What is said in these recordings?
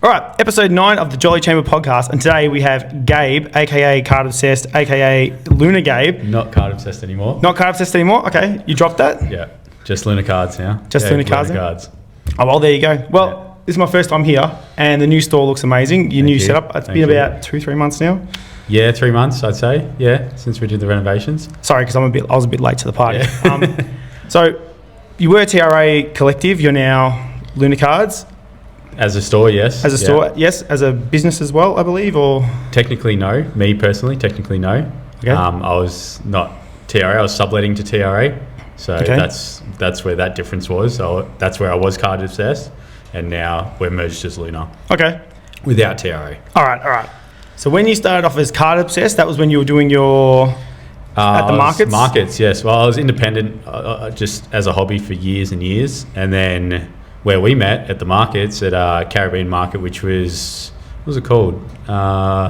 All right, episode 9 of the Jolly Chamber podcast, and today we have Gabe, aka Card Obsessed, aka Lunar Gabe. Not Card Obsessed anymore. Not Card Obsessed anymore? Okay, you dropped that? Yeah, just Lunar Cards now. Just Lunar Cards? Cards. Oh, well, there you go. Well, This is my first time here, and the new store looks amazing. Your new setup. It's been about 2-3 months now. Yeah, 3 months, I'd say. Yeah, since we did the renovations. Sorry, because I was a bit late to the party. Yeah. So, you were TRA Collective. You're now Lunar Cards. As a store, yes. As a store, yes. As a business as well, I believe, or technically no. Me personally, technically no. Okay. I was not TRA. I was subletting to TRA, so that's where that difference was. So that's where I was Card Obsessed, and now we're merged as Lunar. Okay. Without TRA. All right. So when you started off as Card Obsessed, that was when you were doing your at the markets. Markets, yes. Well, I was independent, just as a hobby for years and years, and then where we met at the markets at Caribbean Market, which was, what was it called?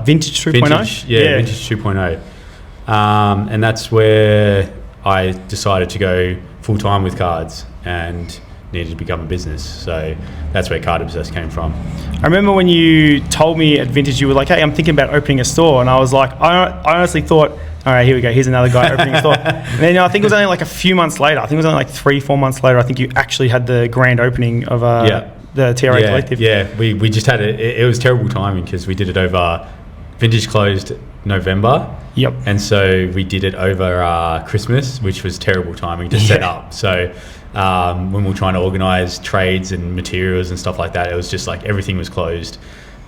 Vintage 2.0? Yeah, Vintage 2.0. And that's where I decided to go full-time with cards and needed to become a business. So that's where Card Obsessed came from. I remember when you told me at Vintage, you were like, hey, I'm thinking about opening a store. And I was like, I honestly thought, all right, here we go. Here's another guy opening a store. And then I think it was only like a few months later. I think it was only like 3-4 months later. I think you actually had the grand opening of the TRA Collective. Yeah, we just had it was terrible timing because we did it over, Vintage closed November. Yep. And so we did it over Christmas, which was terrible timing to set up. So when we were trying to organise trades and materials and stuff like that, it was just like everything was closed.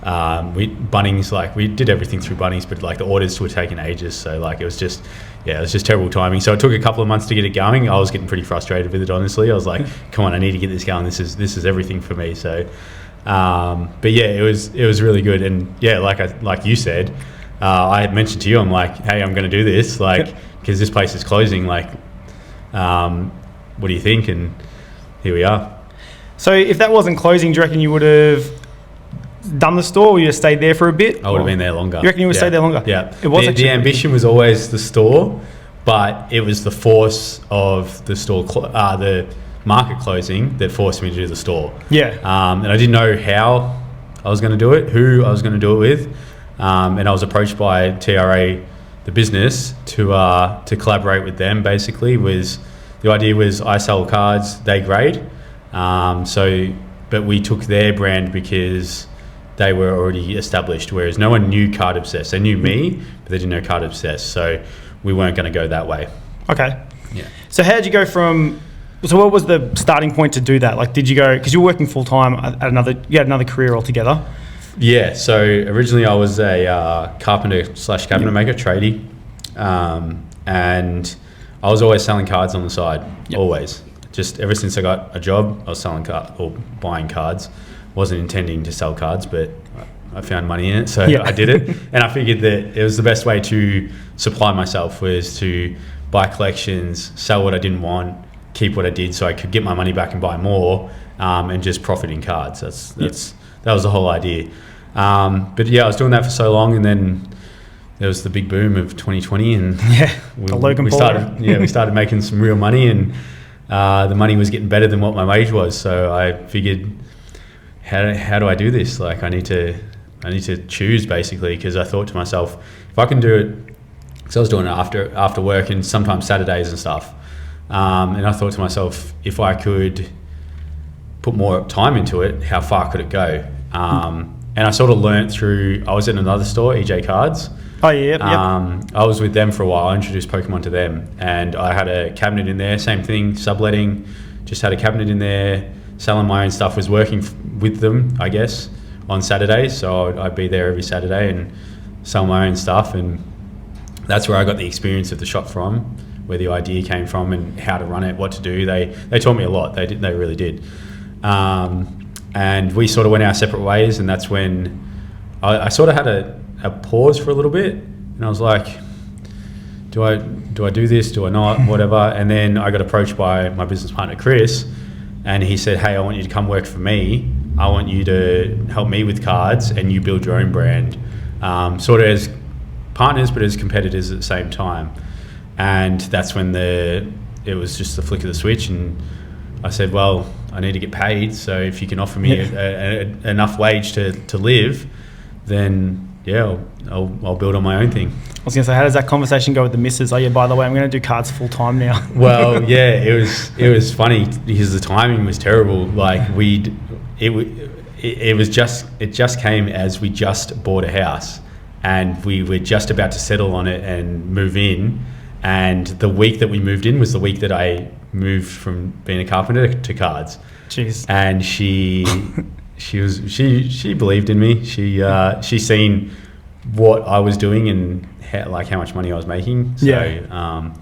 Bunnings, like we did everything through Bunnings, but like the orders were taking ages, so like it was just terrible timing. So it took a couple of months to get it going. I was getting pretty frustrated with it, honestly. I was like, come on, I need to get this going. This is everything for me. So but yeah, it was really good. And yeah, like you said, I had mentioned to you, I'm like, hey, I'm going to do this, like, because this place is closing, like, what do you think? And here we are. So if that wasn't closing, do you reckon you would have done the store, or you stayed there for a bit? I would have been there longer. You reckon you would have stayed there longer? Yeah. It was the ambition was always the store, but it was the force of the store, the market closing that forced me to do the store. Yeah. And I didn't know how I was going to do it, who I was going to do it with, and I was approached by TRA, the business, to collaborate with them. Basically, the idea was I sell cards, they grade, but we took their brand because they were already established, whereas no one knew Card Obsessed. They knew me, but they didn't know Card Obsessed, so we weren't going to go that way. Okay. Yeah. So how did you go from? So what was the starting point to do that? Like, did you go because you were working full time at you had another career altogether? Yeah. So originally I was a carpenter/cabinet maker, tradie, and I was always selling cards on the side. Yep. Always. Just ever since I got a job, I was selling cards or buying cards. Wasn't intending to sell cards, but I found money in it, so I did it. And I figured that it was the best way to supply myself was to buy collections, sell what I didn't want, keep what I did, so I could get my money back and buy more, and just profit in cards. That was the whole idea. But yeah, I was doing that for so long, and then there was the big boom of 2020, and Logan Paul. we started making some real money, and the money was getting better than what my wage was. So I figured, how do I do this? Like I need to choose, basically, because I thought to myself, if I can do it, because I was doing it after work and sometimes Saturdays and stuff, and I thought to myself, if I could put more time into it, how far could it go? And I sort of learnt through, I was in another store, EJ Cards. Oh yeah, yep. I was with them for a while. I introduced Pokemon to them, and I had a cabinet in there, same thing, subletting, just had a cabinet in there, selling my own stuff, was working with them, I guess, on Saturdays. So I'd be there every Saturday and sell my own stuff. And that's where I got the experience of the shop from, where the idea came from and how to run it, what to do. They taught me a lot. They really did. And we sort of went our separate ways. And that's when I sort of had a pause for a little bit. And I was like, do I do this? Do I not? Whatever. And then I got approached by my business partner, Chris, and he said, hey, I want you to come work for me. I want you to help me with cards and you build your own brand, sort of as partners but as competitors at the same time. And that's when it was just the flick of the switch, and I said, well, I need to get paid. So if you can offer me enough wage to live, then yeah, I'll build on my own thing. I was going to say, how does that conversation go with the missus? Oh yeah, by the way, I'm going to do cards full time now. Well, yeah, it was funny because the timing was terrible. Like it just came as we just bought a house and we were just about to settle on it and move in. And the week that we moved in was the week that I moved from being a carpenter to cards. Jeez. And she believed in me. She seen what I was doing and how much money I was making. So, and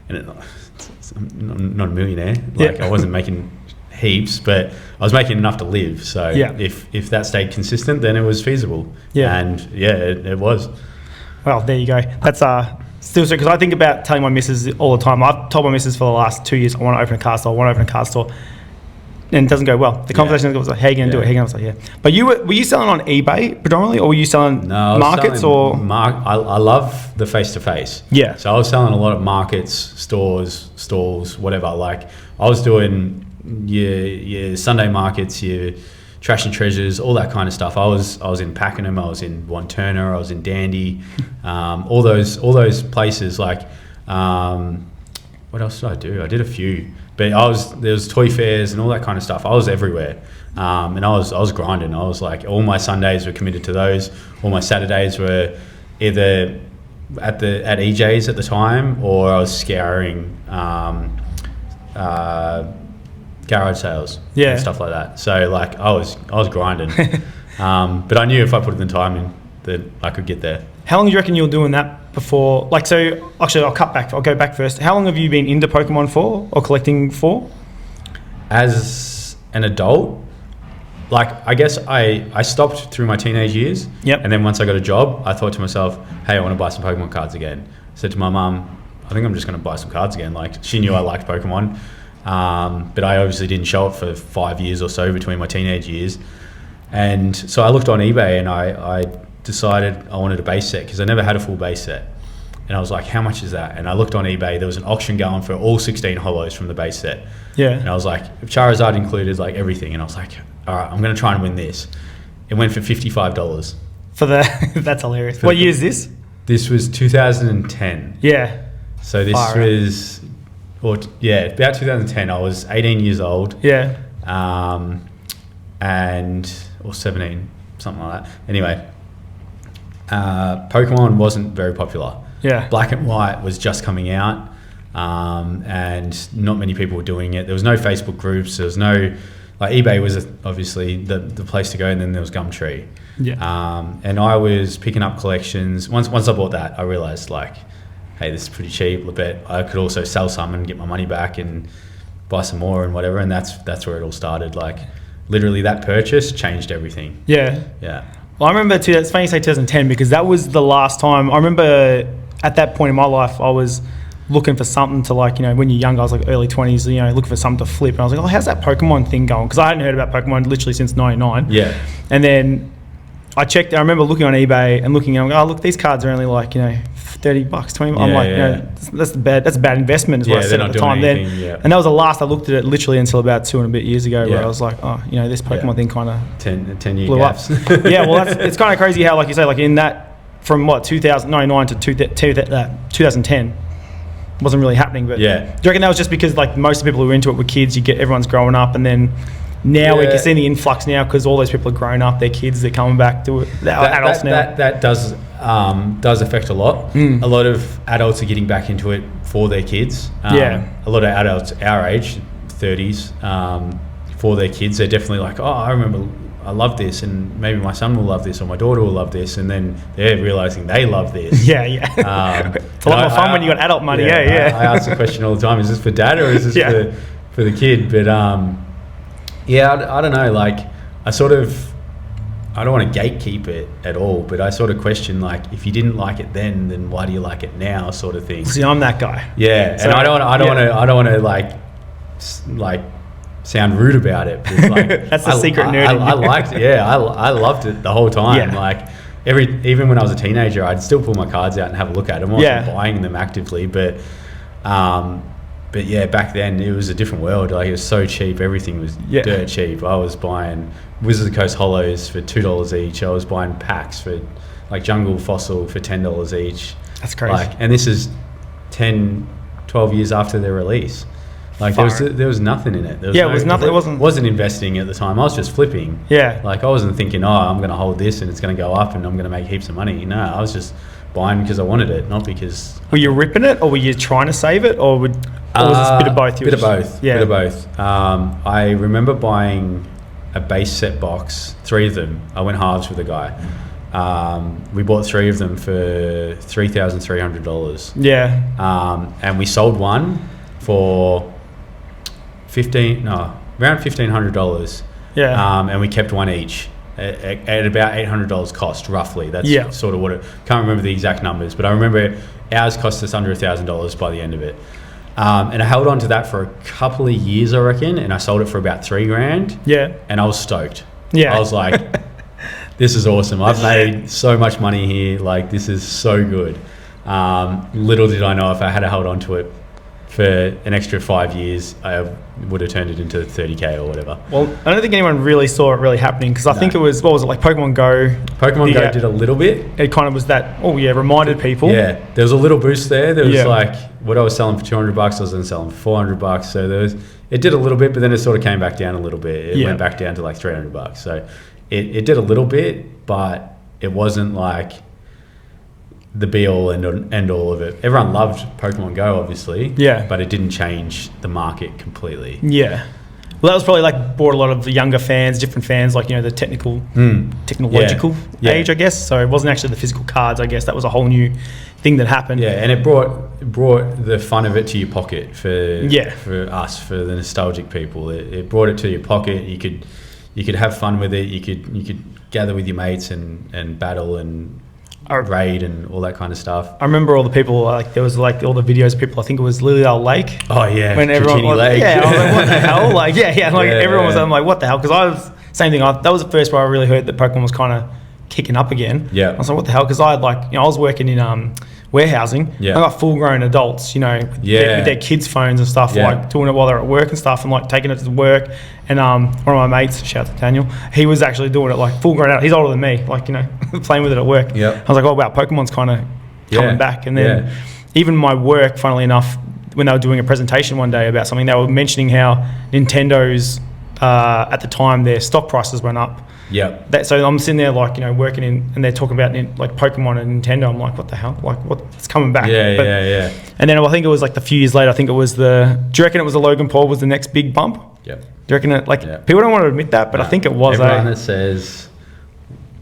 I'm not a millionaire. Like I wasn't making heaps, but I was making enough to live. So if that stayed consistent, then it was feasible. Yeah. And it was. Well, there you go. That's still so, because I think about telling my missus all the time. I've told my missus for the last 2 years, I want to open a car store. And it doesn't go well. The conversation was like, how are you going to do it? I was like, yeah. But were you selling on eBay predominantly, or were you selling markets? I love the face-to-face. Yeah. So I was selling a lot of markets, stores, stalls, whatever. Like I was doing your Sunday markets, your Trash and Treasures, all that kind of stuff. I was in Pakenham, I was in Wanturna, I was in Dandy, all those places. Like, what else did I do? I did a few. But there was toy fairs and all that kind of stuff. I was everywhere, and I was grinding. I was like, all my Sundays were committed to those. All my Saturdays were either at EJ's at the time, or I was scouring garage sales and stuff like that. So like I was grinding, but I knew if I put in the time in that I could get there. How long do you reckon you were doing that before? Like, so actually, I'll go back first. How long have you been into Pokemon for, or collecting for? As an adult, like I guess I stopped through my teenage years. Yep. And then once I got a job, I thought to myself, hey, I want to buy some Pokemon cards again. I said to my mum, I think I'm just going to buy some cards again. Like she knew I liked Pokemon, but I obviously didn't show it for 5 years or so between my teenage years. And so I looked on eBay and I decided I wanted a base set because I never had a full base set. And I was like, how much is that? And I looked on eBay, there was an auction going for all 16 hollows from the base set. Yeah. And I was like, if Charizard included like everything, and I was like, all right, I'm going to try and win this. It went for $55. That's hilarious. What year is this? This was 2010. Yeah. So this was, about 2010. I was 18 years old. Yeah. Or 17, something like that. Anyway, Pokemon wasn't very popular. Yeah. Black and White was just coming out, and not many people were doing it. There was no Facebook groups. There was no, like eBay was obviously the place to go, and then there was Gumtree. Yeah. And I was picking up collections. Once I bought that, I realized like, hey, this is pretty cheap. I bet I could also sell some and get my money back and buy some more and whatever. And that's where it all started. Like literally that purchase changed everything. Yeah. Yeah. Well, I remember it's funny you say 2010 because that was the last time. I remember at that point in my life, I was looking for something to like, when you're younger, I was like early 20s, looking for something to flip. And I was like, oh, how's that Pokemon thing going? Because I hadn't heard about Pokemon literally since 99. Yeah. And then I remember looking on eBay and looking, and I'm like, oh, look, these cards are only like, $30, $20. I'm like, that's a bad investment is what I said at the time then. Yeah. And that was the last I looked at it literally until about 2 and a bit years ago where I was like, oh, this Pokemon thing kind of 10 year blew gaps. Up. Yeah, well, it's kind of crazy how, like you say, like in that, from 2009 to 2010, wasn't really happening. But do you reckon that was just because like most of the people who were into it were kids, everyone's growing up, and then now we can see the influx now because all those people are grown up, they're kids, they're coming back to it, they're adults now. That does affect a lot. A lot of adults are getting back into it for their kids. A lot of adults our age, 30s, for their kids, they're definitely like, oh, I remember I love this, and maybe my son will love this or my daughter will love this, and then they're realizing they love this. It's a lot more fun when you got adult money. I ask the question all the time, is this for dad or is this for the kid? But I don't know, like I don't want to gatekeep it at all, but I sort of question, like, if you didn't like it then why do you like it now, sort of thing. See, I'm that guy. Yeah, so, and I don't want to like sound rude about it. Like, that's the secret nerd. I liked it. Yeah, I loved it the whole time. Yeah. Like even when I was a teenager, I'd still pull my cards out and have a look at them. I wasn't buying them actively, but but yeah, back then it was a different world. Like, it was so cheap. Everything was dirt cheap. I was buying Wizard of the Coast hollows for $2 each. I was buying packs for like Jungle Fossil for $10 each. That's crazy. Like, and this is 10, 12 years after their release. Like, there was nothing in it. It was nothing. It wasn't investing at the time. I was just flipping. Yeah. Like, I wasn't thinking, I'm going to hold this and it's going to go up and I'm going to make heaps of money. No, I was just buying because I wanted it, not because... Were you ripping it, or were you trying to save it, or was this a bit of both? Bit of both. Yeah. Bit of both. I remember buying a base set box, 3 of them. I went halves with a guy. We bought 3 of them for $3,300. Yeah. And we sold one for around $1,500. Yeah. And we kept one each at about $800 cost, roughly. That's sort of what it... Can't remember the exact numbers, but I remember ours cost us under $1,000 by the end of it. And I held on to that for a couple of years, I reckon, and I sold it for about $3,000. Yeah. And I was stoked. Yeah. I was like, this is awesome. I've made so much money here. Like, this is so good. Little did I know, if I had held on to it for an extra 5 years, I would have turned it into 30K or whatever. Well, I don't think anyone really saw it really happening, because I think it was, what was it, like Pokemon Go? Pokemon Go did a little bit. It kind of was that, reminded people. Yeah, there was a little boost there. There was like, what I was selling for $200, I was then selling for $400. So it did a little bit, but then it sort of came back down a little bit. It went back down to like $300. So it did a little bit, but it wasn't like the be all and end all of it. Everyone loved Pokemon Go, obviously. Yeah. But it didn't change the market completely. Yeah. Well, that was probably like brought a lot of the younger fans, different fans, like, the technological age, I guess. So it wasn't actually the physical cards, I guess. That was a whole new thing that happened. Yeah, and it brought the fun of it to your pocket for us, for the nostalgic people. It brought it to your pocket. You could have fun with it. You could gather with your mates and battle and raid and all that kind of stuff. I remember all the people, like, there was like all the videos of people, I think it was Lilydale Lake. Oh yeah, when everyone was, Lake. Yeah, I was like, what the hell? Like, everyone was, I'm like, what the hell? Because I was, same thing, that was the first where I really heard that Pokemon was kind of kicking up again. Yeah. I was like, what the hell? Because I had I was working in warehousing. Yeah. I got full grown adults, with their kids' phones and stuff, like doing it while they're at work and stuff, and like taking it to work. And one of my mates, shout out to Daniel, he was actually doing it like full grown out. He's older than me, like, playing with it at work. Yep. I was like, oh wow, Pokemon's kind of coming back. And then even my work, funnily enough, when they were doing a presentation one day about something, they were mentioning how Nintendo's at the time their stock prices went up. Yeah. So I'm sitting there like, working in, and they're talking about like Pokemon and Nintendo. I'm like, what the hell? Like, what? It's coming back. Yeah. And then I think it was like a few years later, I think it was do you reckon it was the Logan Paul was the next big bump? Yeah. Do you reckon it, people don't want to admit that, but I think it was. Everyone that says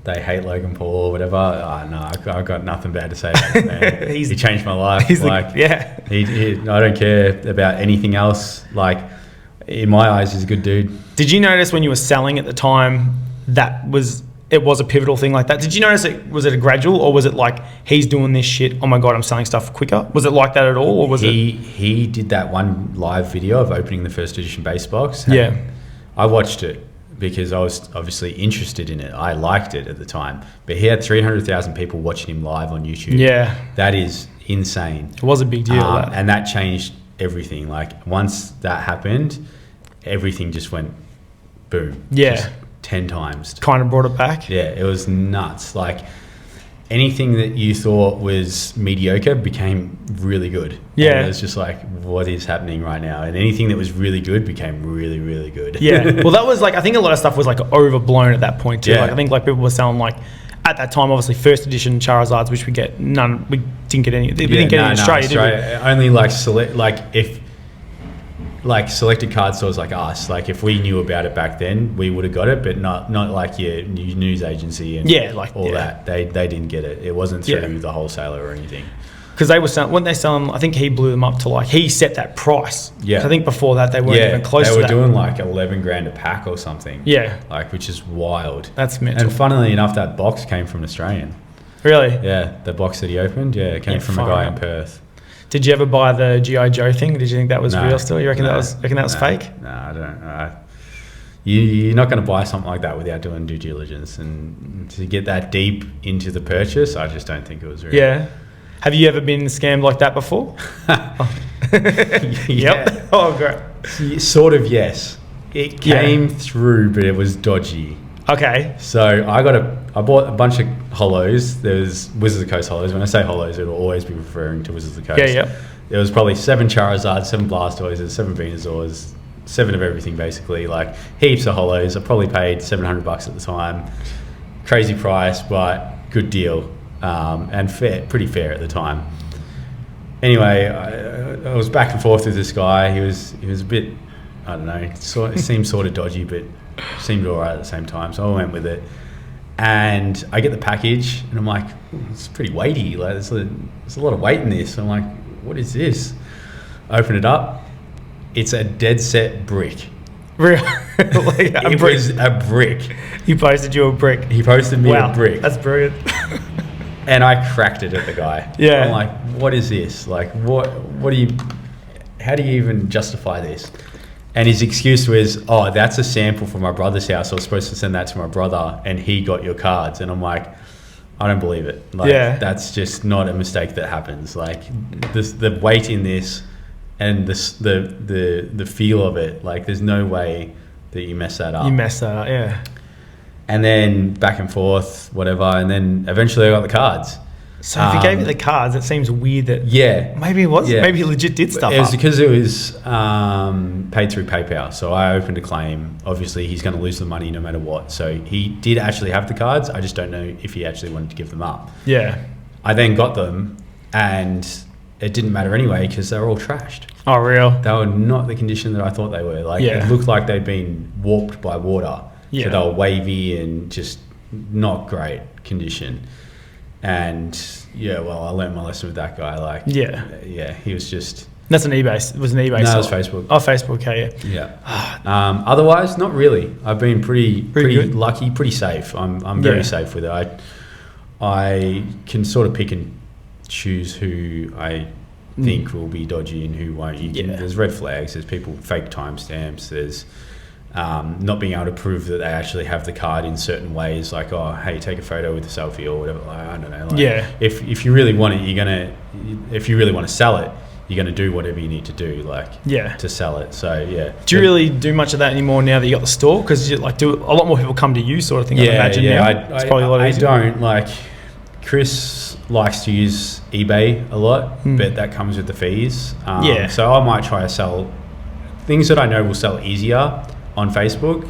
they hate Logan Paul or whatever, I've got nothing bad to say about him, man. He changed my life. He's I don't care about anything else. Like, in my eyes, he's a good dude. Did you notice when you were selling at the time it was a pivotal thing like that? Did you notice was it a gradual, or was it like, he's doing this shit, oh my God, I'm selling stuff quicker? Was it like that at all, or was he did that one live video of opening the first edition base box. Yeah. I watched it because I was obviously interested in it. I liked it at the time. But he had 300,000 people watching him live on YouTube. Yeah. That is insane. It was a big deal. And that changed everything. Like, once that happened, everything just went boom. Yeah. Just 10 times. Kind of brought it back. Yeah, it was nuts. Like, anything that you thought was mediocre became really good. Yeah. And it was just like, what is happening right now? And anything that was really good became really, really good. Yeah. Well, that was like, I think a lot of stuff was like overblown at that point too. Yeah. Like, I think like people were selling like, at that time, obviously first edition Charizards, which we didn't get any. We didn't get any in Australia, did we? Only like selected card stores like us. Like, if we knew about it back then, we would have got it, but not like your news agency and that. They didn't get it. It wasn't through the wholesaler or anything. Because they were selling, when they selling, I think he blew them up to like, he set that price. Yeah. I think before that they weren't even close to that. They were doing like 11 grand a pack or something. Yeah. Like, which is wild. That's mental. And funnily enough, that box came from an Australian. Really? Yeah. The box that he opened, it came from a guy in Perth. Did you ever buy the G.I. Joe thing? Did you think that was real still? You reckon that was fake? No, I don't. You're not going to buy something like that without doing due diligence. And to get that deep into the purchase, I just don't think it was real. Yeah. Have you ever been scammed like that before? Yep. Oh, great. Sort of, yes. It came through, but it was dodgy. Okay. So I bought a bunch of holos. There's Wizards of the Coast holos. When I say holos, it'll always be referring to Wizards of the Coast. Yeah. There was probably 7 Charizards, 7 Blastoises, 7 Venusaurs, 7 of everything basically, like heaps of holos. I probably paid $700 at the time. Crazy price, but good deal, and pretty fair at the time. Anyway, I was back and forth with this guy. He was a bit, I don't know, it seemed sort of dodgy, but seemed all right at the same time. So I went with it, and I get the package, and I'm like, it's pretty weighty. Like there's a lot of weight in this. I'm like, what is this? I open it up. It's a dead set brick. Real? Like it was a brick. He posted you a brick. He posted me a brick. That's brilliant. And I cracked it at the guy. Yeah. I'm like, what is this? Like, how do you even justify this? And his excuse was, oh, that's a sample from my brother's house. I was supposed to send that to my brother and he got your cards. And I'm like, I don't believe it. Like, that's just not a mistake that happens. Like the weight in this and the feel of it, like there's no way that you mess that up. You messed that up, yeah. And then back and forth, whatever, and then eventually I got the cards. So if he gave you the cards, it seems weird that maybe it was maybe he legit did stuff. It was because it was paid through PayPal. So I opened a claim. Obviously, he's going to lose the money no matter what. So he did actually have the cards. I just don't know if he actually wanted to give them up. Yeah. I then got them, and it didn't matter anyway because they were all trashed. Oh, real? They were not the condition that I thought they were. Like it looked like they'd been warped by water. Yeah. So they were wavy and just not great condition. And well, I learned my lesson with that guy. Like, he was just. That's an eBay. It was an eBay. No, it was Facebook. Oh, Facebook. Okay, yeah. Otherwise, not really. I've been pretty lucky, pretty safe. I'm very safe with it. I can sort of pick and choose who I think will be dodgy and who won't. There's red flags. There's people fake timestamps. There's not being able to prove that they actually have the card in certain ways, like, oh, hey, take a photo with a selfie or whatever. Like, I don't know. Like, if you really want it, if you really want to sell it, you're gonna do whatever you need to do, like, to sell it. So do you really do much of that anymore now that you got the store? Because do a lot more people come to you, sort of thing. I imagine now. It's probably a lot easier. I don't like. Chris likes to use eBay a lot, but that comes with the fees. So I might try to sell things that I know will sell easier on Facebook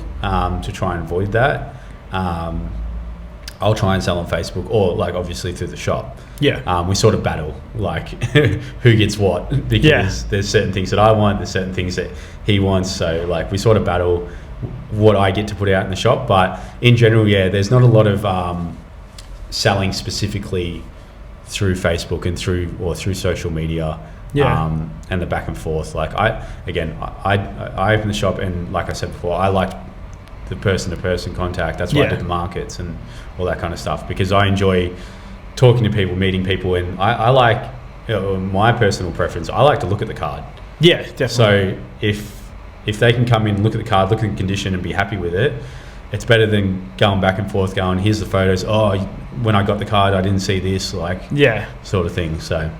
to try and avoid that. I'll try and sell on Facebook or like obviously through the shop. We sort of battle like who gets what, because there's certain things that I want, there's certain things that he wants. So like we sort of battle what I get to put out in the shop. But in general, there's not a lot of selling specifically through Facebook and through social media. And the back and forth. Like I opened the shop, and like I said before, I liked the person-to-person contact. That's why I did the markets and all that kind of stuff, because I enjoy talking to people, meeting people, and I like, my personal preference, I like to look at the card. Yeah, definitely. So if they can come in, look at the card, look at the condition, and be happy with it, it's better than going back and forth, going, here's the photos. Oh, when I got the card, I didn't see this, like, sort of thing. So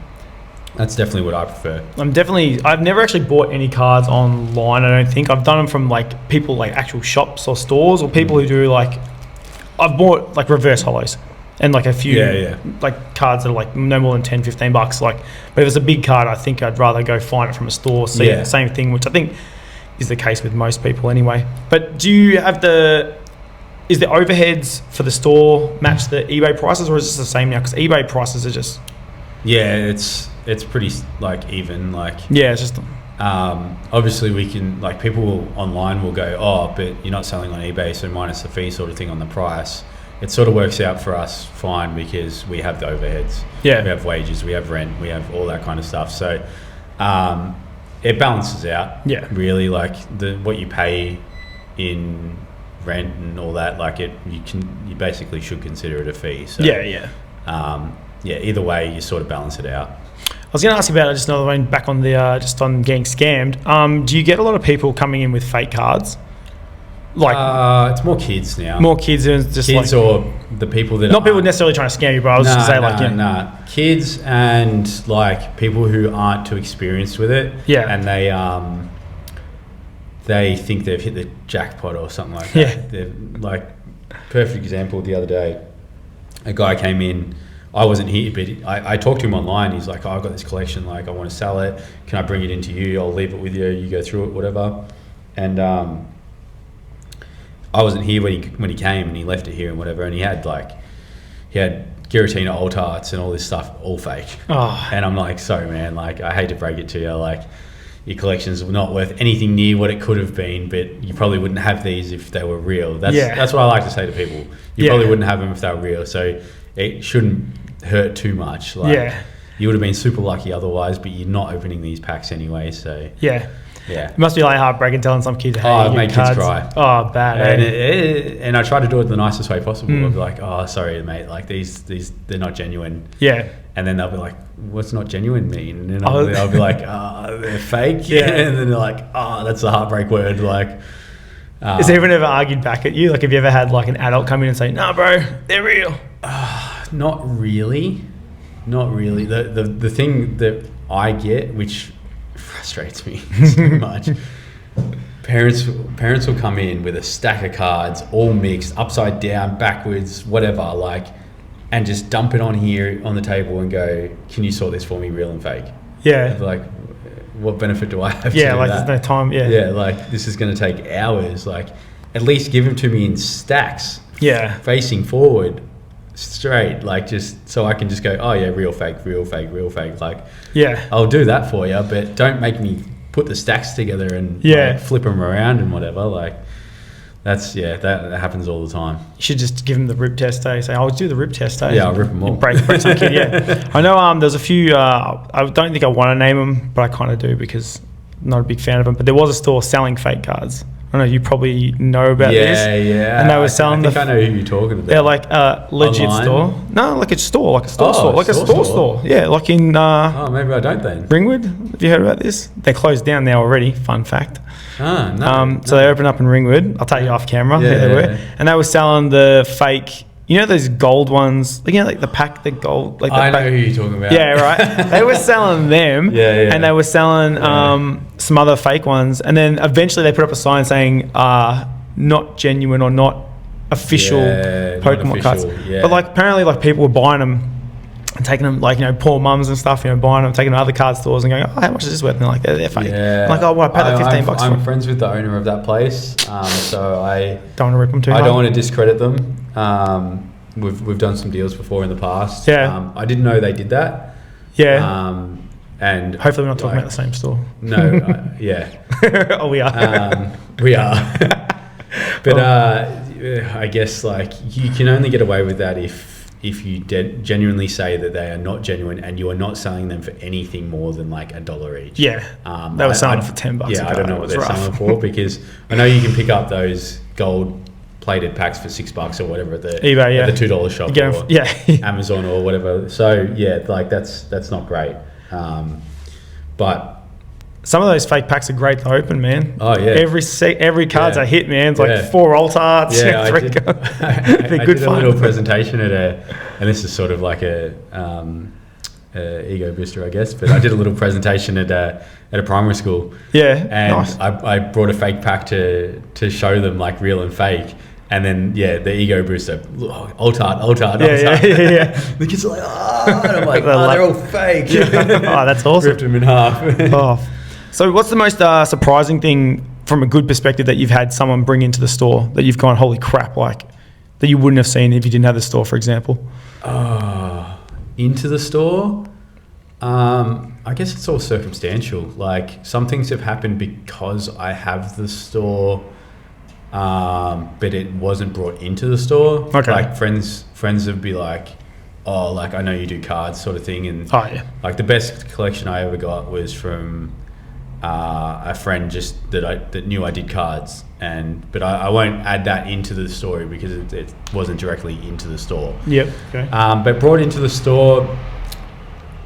that's definitely what I prefer. I've never actually bought any cards online, I don't think. I've done them from like people, like actual shops or stores, or people who do like, I've bought like reverse holos and like a few like cards that are like no more than $10-15. Like, but if it's a big card, I think I'd rather go find it from a store, see the same thing, which I think is the case with most people anyway. But do you have is the overheads for the store match the eBay prices, or is it the same now? Because eBay prices are just... It's pretty like even, like it's just obviously we can, like, people online will go, oh, but you're not selling on eBay, so minus the fee sort of thing on the price. It sort of works out for us fine because we have the overheads, we have wages, we have rent, we have all that kind of stuff. So it balances out, really, like what you pay in rent and all that, like you basically should consider it a fee. So either way you sort of balance it out. I was going to ask you about just another one back on the just on getting scammed. Do you get a lot of people coming in with fake cards? Like it's more kids now. more kids and just Kids like or the people that not people necessarily trying to scam you, but I was just gonna say kids and like people who aren't too experienced with it. Yeah. And they think they've hit the jackpot or something like that. Yeah. They're like, perfect example the other day, a guy came in. I wasn't here, but I talked to him online. He's like, I've got this collection, like I want to sell it. Can I bring it into you? I'll leave it with you. You go through it, whatever. And I wasn't here when he came, and he left it here and whatever. And he had Giratina alt arts and all this stuff, all fake. Oh. And I'm like, sorry, man. Like, I hate to break it to you. Like, your collection's not worth anything near what it could have been, but you probably wouldn't have these if they were real. That's what I like to say to people. You probably wouldn't have them if they were real. So it shouldn't hurt too much. Like, you would have been super lucky otherwise, but you're not opening these packs anyway. So yeah. It must be like heartbreaking telling some kids, hey, it made kids cry. Oh, bad. And I try to do it the nicest way possible. I'll be like, oh, sorry, mate. Like these, they're not genuine. Yeah. And then they'll be like, what's not genuine mean? And then I'll be like, they're fake. Yeah. And then they're like, that's the heartbreak word. Like, has anyone ever argued back at you? Like, have you ever had like an adult come in and say, nah, bro, they're real? Not really. The thing that I get, which frustrates me so much, parents will come in with a stack of cards, all mixed, upside down, backwards, whatever, like, and just dump it on here on the table and go, can you sort this for me, real and fake? Yeah. Like, what benefit do I have to do like that? there's no time. Yeah, like, this is going to take hours. Like, at least give them to me in stacks. Yeah. Facing forward, straight, like, just so I can just go, oh yeah, real fake. Like, yeah, I'll do that for you, but don't make me put the stacks together and like, flip them around and whatever. Like, that happens all the time. You should just give them the rip test, eh? Say, I'll do the rip test, eh? Yeah, I'll rip them all. Break some kid, yeah. I know there's a few, I don't think I want to name them, but I kind of do because I'm not a big fan of them. But there was a store selling fake cards. I don't know, you probably know about this. Yeah. And they were selling I know who you're talking about. They're like a legit online store. No, like a store, like a store. Like a store. Yeah, like in... maybe I don't then. Ringwood? Have you heard about this? They're closed down now already, fun fact. No. So they opened up in Ringwood. I'll tell you off camera. Yeah, they were. And they were selling the fake... You know those gold ones, like, you know, like the gold. Like I know who you're talking about. Yeah, right. They were selling them, and they were selling some other fake ones, and then eventually they put up a sign saying not genuine or not official Pokemon cards. Yeah. But like apparently, like people were buying them and taking them, like, you know, poor mums and stuff, you know, buying them, taking them to other card stores and going, oh, how much is this worth? And they're like, they're fake. Yeah. I'm like, oh, well, I paid like $15 for I'm friends with the owner of that place, so I don't want to rip them too I hard. don't want to discredit them. We've done some deals before in the past. Yeah. I didn't know they did that. Yeah. And hopefully we're not talking about the same store. No. Yeah. Oh, we are. We are. But I guess like you can only get away with that if you genuinely say that they are not genuine and you are not selling them for anything more than like $1 each. Yeah. They were selling it for $10. Yeah, I don't know what they're selling for, because I know you can pick up those gold plated packs for $6 or whatever at the eBay, at the $2 shop or Amazon or whatever. So yeah, like that's not great. But some of those fake packs are great to open, man. Oh yeah. Every card's a hit, man. It's like 4 alt arts. Yeah, I did good a little presentation at and this is sort of like a ego booster, I guess. But I did a little presentation at a primary school. Yeah, and nice. I brought a fake pack to show them like real and fake. And then, the ego booster, alt art. Yeah. The kids are like, and I'm like, they're all fake. Oh, that's awesome. Ripped them in half. So what's the most surprising thing from a good perspective that you've had someone bring into the store that you've gone, holy crap, like, that you wouldn't have seen if you didn't have the store, for example? Into the store? I guess it's all circumstantial. Like, some things have happened because I have the store, but it wasn't brought into the store. Okay. Like friends would be like, oh, like, I know you do cards, sort of thing. And like the best collection I ever got was from a friend just that knew I did cards, but I won't add that into the story because it wasn't directly into the store. Yep. Okay. But brought into the store.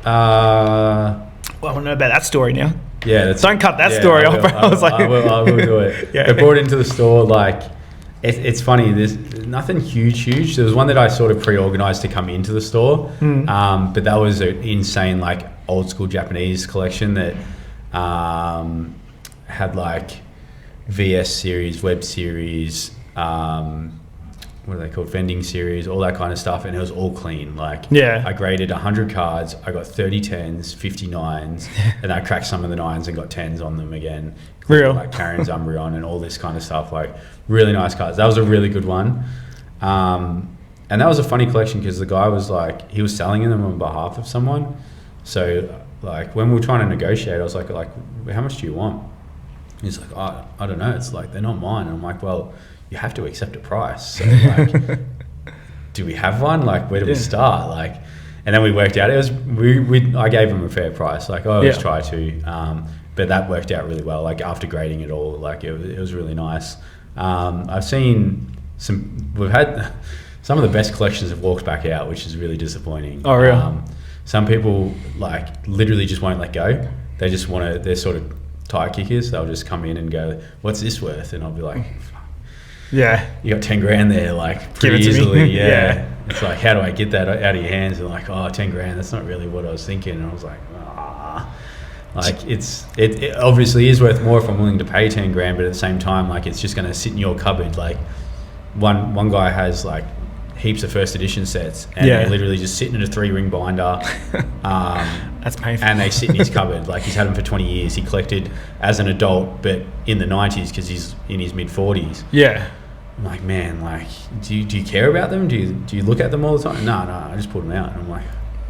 Well, I want to know about that story now. Yeah, don't cut that story off. I was like, I will do it. Yeah. I brought it into the store. Like, it's funny. There's nothing huge. There was one that I sort of pre-organized to come into the store, but that was an insane, like, old school Japanese collection that had like VS series, web series, what are they called, vending series, all that kind of stuff, and it was all clean. Like, I graded 100 cards, I got 30 10s, 50 9s, and I cracked some of the 9s and got 10s on them again. Real. Like Karen's Umbreon and all this kind of stuff, like really nice cards. That was a really good one. And that was a funny collection because the guy was like, he was selling them on behalf of someone. So like when we were trying to negotiate, I was like, how much do you want? He's like, I don't know. It's like, they're not mine. And I'm like, well, you have to accept a price. So like, do we have one? Like, where do we start? Like, and then we worked out, it was, I gave him a fair price. Like, I always try to, but that worked out really well. Like after grading it all, like it was really nice. I've seen we've had some of the best collections have walked back out, which is really disappointing. Oh, real? Some people like literally just won't let go. They just want to, they're sort of tire kickers. They'll just come in and go, what's this worth? And I'll be like, yeah, you got 10 grand there, like pretty easily. Yeah. It's like, how do I get that out of your hands? And like, 10 grand, that's not really what I was thinking. And I was like, like it obviously is worth more if I'm willing to pay 10 grand, but at the same time, like it's just going to sit in your cupboard. Like one guy has like heaps of first edition sets and they're literally just sitting in a 3-ring binder. That's painful. And they sit in his cupboard. Like he's had them for 20 years. He collected as an adult, but in the 90s because he's in his mid 40s. Yeah. I'm like, man, like, do you care about them? Do you look at them all the time? No, I just put them out. And I'm like,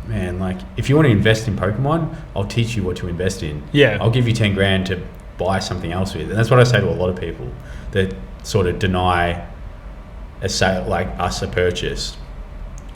man, like, if you want to invest in Pokemon, I'll teach you what to invest in. Yeah. I'll give you 10 grand to buy something else with. And that's what I say to a lot of people that sort of deny a sale, like us, a purchase.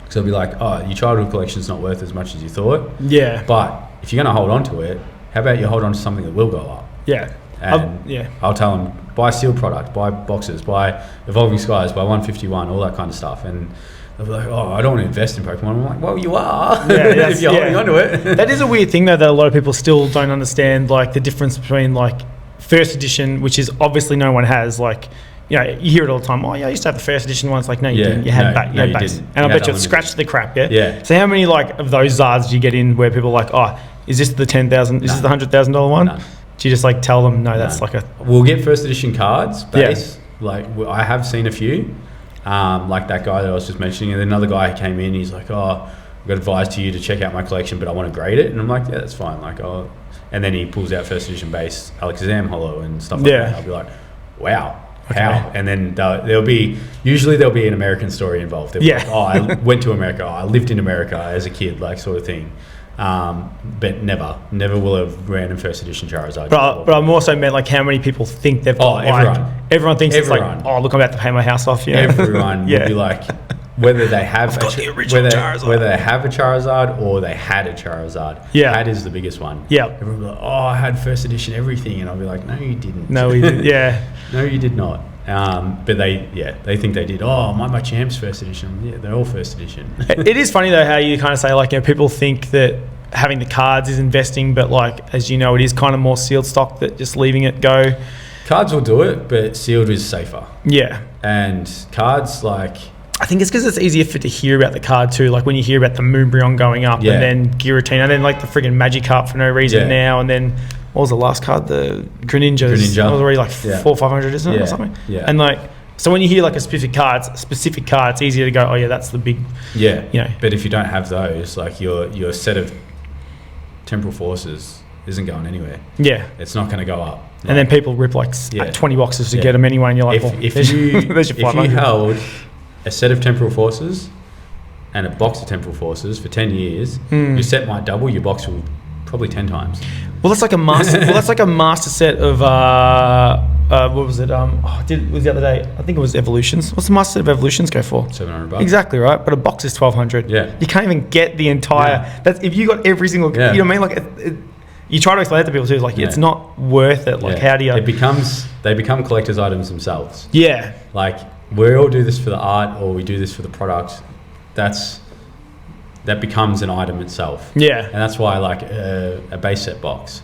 So they'll be like, your childhood collection's not worth as much as you thought. Yeah. But if you're going to hold on to it, how about you hold on to something that will go up? Yeah. And I'll tell them, buy sealed product, buy boxes, buy Evolving Skies, buy 151, all that kind of stuff. And they'll be like, I don't want to invest in Pokemon. I'm like, well, you are, if you're holding on to it. That is a weird thing, though, that a lot of people still don't understand, like, the difference between, like, first edition, which is obviously no one has, like, you know, you hear it all the time. I used to have the first edition one. It's like, no, you didn't. You had base. And I bet you it scratched the crap, yeah? So how many, like, of those Zards do you get in where people are like, is this the 10,000, is this the $100,000 one? No. Do you just like tell them, no, that's like a... We'll get first edition cards, base. Like, I have seen a few, like that guy that I was just mentioning. And then another guy came in, he's like, I've got advice to you to check out my collection, but I want to grade it. And I'm like, yeah, that's fine. Like, and then he pulls out first edition base, Alakazam Hollow and stuff like that. I'll be like, wow. Okay. How? And then there'll be an American story involved. Like, I went to America. I lived in America as a kid, like sort of thing. But never will a random first edition Charizard. But I'm also meant like how many people think they've got everyone thinks it's like, look, I'm about to pay my house off. Everyone will be like, whether they have whether they have a Charizard or they had a Charizard. Yeah, had is the biggest one. Yeah, everyone will be like, I had first edition everything, and I'll be like, no, you didn't. No, we didn't. Yeah, no, you did not. But they think they did. My champ's first edition. Yeah, they're all first edition. It is funny though how you kind of say like, you know, people think that having the cards is investing, but like, as you know, it is kind of more sealed stock that just leaving it go. Cards will do it, but sealed is safer. Yeah, and cards, like, I think it's because it's easier to hear about the card too. Like when you hear about the Moonbreon going up, and then Giratina, and then like the friggin' Magikarp for no reason now, and then what was the last card? The Greninja. That was already like 400 or 500, isn't it, or something? Yeah. And like, so when you hear like a specific card, it's easier to go, that's the big. Yeah. You know. But if you don't have those, like your set of Temporal Forces isn't going anywhere. Yeah. It's not going to go up. Like, and then people rip like 20 boxes to get them anyway, and you're like, if you held a set of Temporal Forces and a box of Temporal Forces for 10 years, your set might double, your box will probably 10 times. Well, that's like a master. That's like a master set of what was it? Was the other day? I think it was Evolutions. What's the master set of Evolutions go for? $700. Exactly right. But a box is $1,200. Yeah. You can't even get the entire. Yeah. That's if you got every single. Yeah. You know what I mean? Like you try to explain it to people too. Like it's not worth it. Like how do you? They become collector's items themselves. Yeah. Like we all do this for the art, or we do this for the product. That becomes an item itself. Yeah. And that's why like a base set box,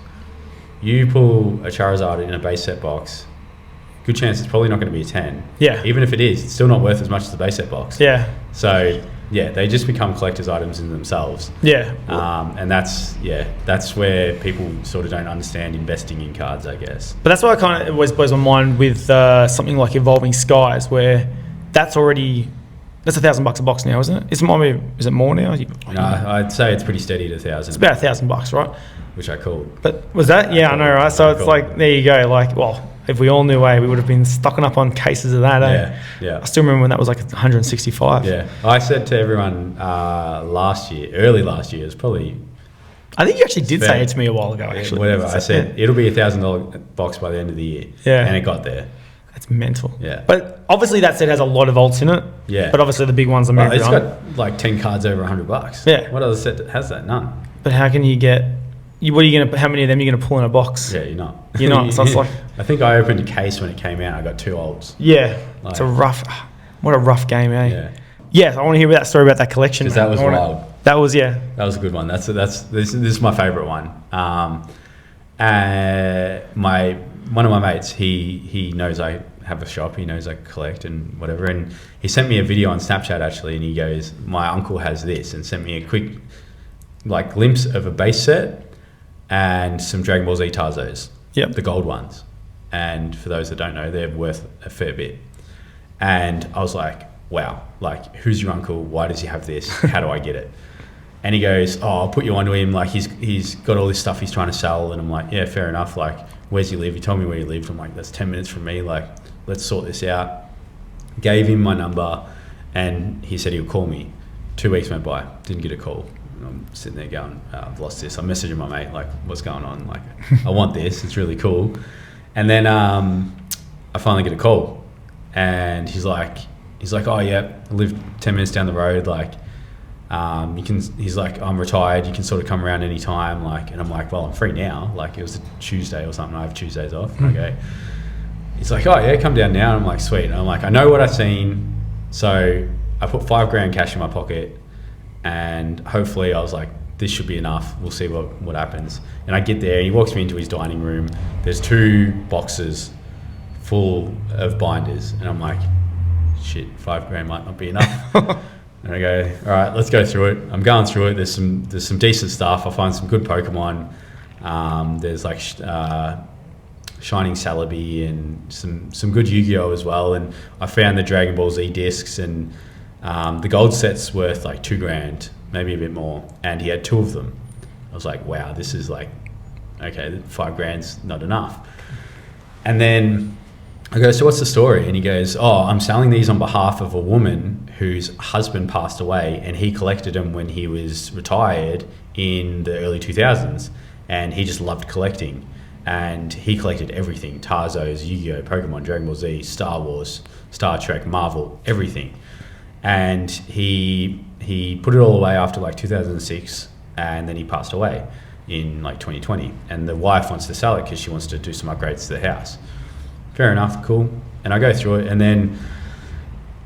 you pull a Charizard in a base set box, good chance it's probably not going to be a 10. Yeah. Even if it is, it's still not worth as much as the base set box. Yeah. So yeah, they just become collector's items in themselves. Yeah. And that's where people sort of don't understand investing in cards, I guess. But that's why I kind of always blows my mind with something like Evolving Skies, where that's $1,000 a box now, isn't it? Is it more now? No, I'd say it's pretty steady at 1,000. It's about $1,000, right? Which I called. But was that? Yeah, I know, right? So it's like, there you go. Like, well, if we all knew, we would have been stocking up on cases of that. Yeah. I still remember when that was like 165. Yeah. I said to everyone early last year, it's probably. I think you actually did say it to me a while ago. Actually, whatever. I said it'll be $1,000 box by the end of the year. Yeah. And it got there. That's mental. Yeah. But obviously that set has a lot of alts in it. Yeah. But obviously the big ones are moving It's on. got like 10 cards over $100. Yeah. What other set has that? None. But how can you get? What are you gonna? How many of them are you gonna pull in a box? Yeah, you're not. You're not. So it's like. I think I opened a case when it came out. I got 2 alts. Yeah. It's a rough. What a rough game, eh? Yeah. Yeah. I want to hear that story about that collection. Because that was wild. That was That was a good one. This is my favorite one. One of my mates, he knows I have a shop. He knows I collect and whatever. And he sent me a video on Snapchat actually, and he goes, "My uncle has this," and sent me a quick glimpse of a base set and some Dragon Ball Z Tarzos. Yep. The gold ones. And for those that don't know, they're worth a fair bit. And I was like, wow, who's your uncle? Why does he have this? How do I get it? And he goes, I'll put you onto him. He's got all this stuff he's trying to sell. And I'm like, yeah, fair enough. Where's he live? He told me where he lived. I'm like, that's 10 minutes from me. Let's sort this out. Gave him my number and he said he'll call me. 2 weeks went by, didn't get a call. I'm sitting there going, I've lost this. I'm messaging my mate, what's going on? I want this. It's really cool. And then I finally get a call, and he's like, oh yeah, I live 10 minutes down the road. You can. He's like, I'm retired. You can sort of come around any time. And I'm like, well, I'm free now. It was a Tuesday or something. I have Tuesdays off. Okay. He's like, oh yeah, come down now. And I'm like, sweet. And I'm like, I know what I've seen, so I put $5,000 cash in my pocket. And hopefully I was like, this should be enough. We'll see what happens. And I get there, and he walks me into his dining room. There's 2 boxes full of binders. And I'm like, shit, $5,000 might not be enough. And I go, all right, let's go through it. I'm going through it. There's some decent stuff. I find some good Pokemon. There's Shining Celebi and some good Yu-Gi-Oh as well. And I found the Dragon Ball Z discs, and the gold set's worth $2,000, maybe a bit more, and he had 2 of them. I was like, wow, this is okay, $5,000's not enough. And then I go, so what's the story? And he goes, I'm selling these on behalf of a woman whose husband passed away, and he collected them when he was retired in the early 2000s, and he just loved collecting. And he collected everything: Tarzos, Yu-Gi-Oh, Pokemon, Dragon Ball Z, Star Wars, Star Trek, Marvel, everything. And he put it all away after 2006, and then he passed away in 2020. And the wife wants to sell it because she wants to do some upgrades to the house. Fair enough, cool. And I go through it, and then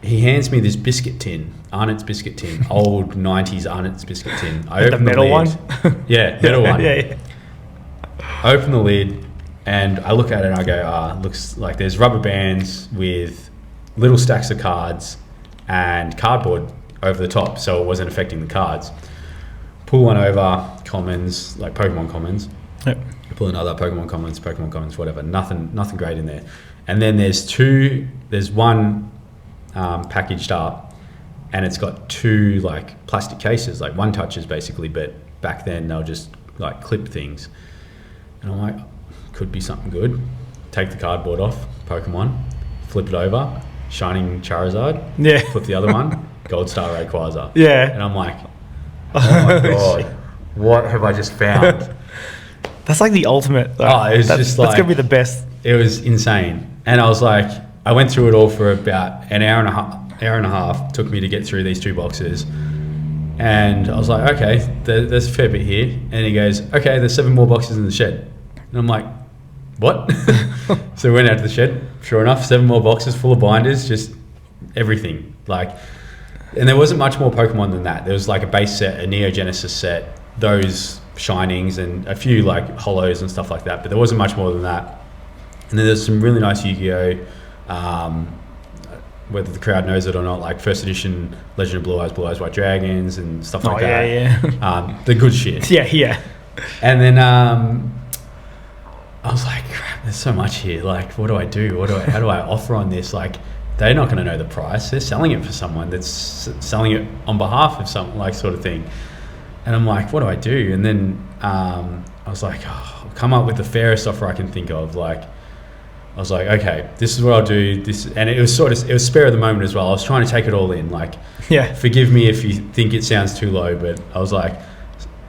he hands me this biscuit tin, Arnott's biscuit tin, old 90s Arnott's biscuit tin. I open the metal one? Yeah, metal one. Yeah. I open the lid and I look at it and I go, looks like there's rubber bands with little stacks of cards and cardboard over the top, so it wasn't affecting the cards. Pull one over, commons, Pokemon commons. Yep. Pull another, Pokemon commons, whatever. Nothing great in there. And then there's one packaged up, and it's got 2 plastic cases, one touches basically, but back then they'll just clip things. And I'm like, could be something good. Take the cardboard off, Pokemon, flip it over, Shining Charizard. Yeah. Flip the other one, Gold Star Rayquaza. Yeah. And I'm like, oh my god, what have I just found? That's the ultimate. It was just that's gonna be the best. It was insane. And I was like, I went through it all for about an hour and a half. Took me to get through these 2 boxes. And I was like, okay, there's a fair bit here. And he goes, okay, there's 7 more boxes in the shed. And I'm like, what? So we went out to the shed. Sure enough, 7 more boxes full of binders, just everything. And there wasn't much more Pokemon than that. There was a base set, a Neo Genesis set, those shinings and a few like hollows and stuff like that, but there wasn't much more than that. And then there's some really nice Yu-Gi-Oh, whether the crowd knows it or not, like first edition Legend of Blue Eyes White Dragons and stuff like that. Yeah. The good shit. Yeah. And then I was like, crap, there's so much here. Like, what do I do? How do I offer on this? Like, they're not going to know the price. They're selling it for someone that's selling it on behalf of some like sort of thing. And I'm like, what do I do? And then I was like, I'll come up with the fairest offer I can think of. Like, I was like, okay, this is what I'll do. And it was spare of the moment as well. I was trying to take it all in. Like, forgive me if you think it sounds too low, but I was like,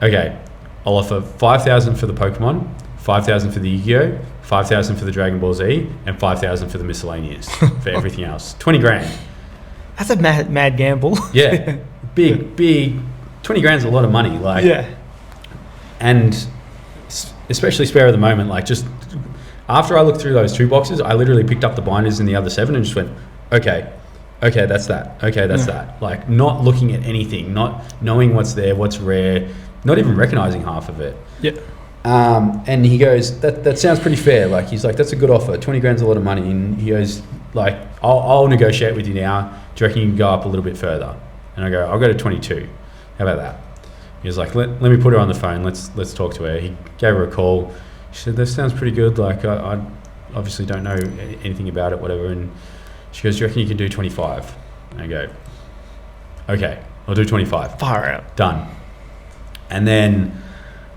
okay, I'll offer 5,000 for the Pokemon, 5,000 for the Yu-Gi-Oh, 5,000 for the Dragon Ball Z, and 5,000 for the miscellaneous for everything else. 20 grand. That's a mad gamble. Yeah, big. 20 grand's a lot of money. Like, and especially spare of the moment. Like, just after I looked through those 2 boxes, I literally picked up the binders in the other 7 and just went, okay, that's that. Okay, that's that. Like, not looking at anything, not knowing what's there, what's rare, not even recognizing half of it. Yeah. And he goes, that sounds pretty fair. Like, he's like, that's a good offer. 20 grand's a lot of money. And he goes, like, I'll negotiate with you now. Do you reckon you can go up a little bit further? And I go, I'll go to 22. How about that? He was like, let me put her on the phone. Let's talk to her. He gave her a call. She said, that sounds pretty good. Like, I obviously don't know anything about it, whatever. And she goes, do you reckon you can do 25? And I go, okay, I'll do 25. Far out. Done. And then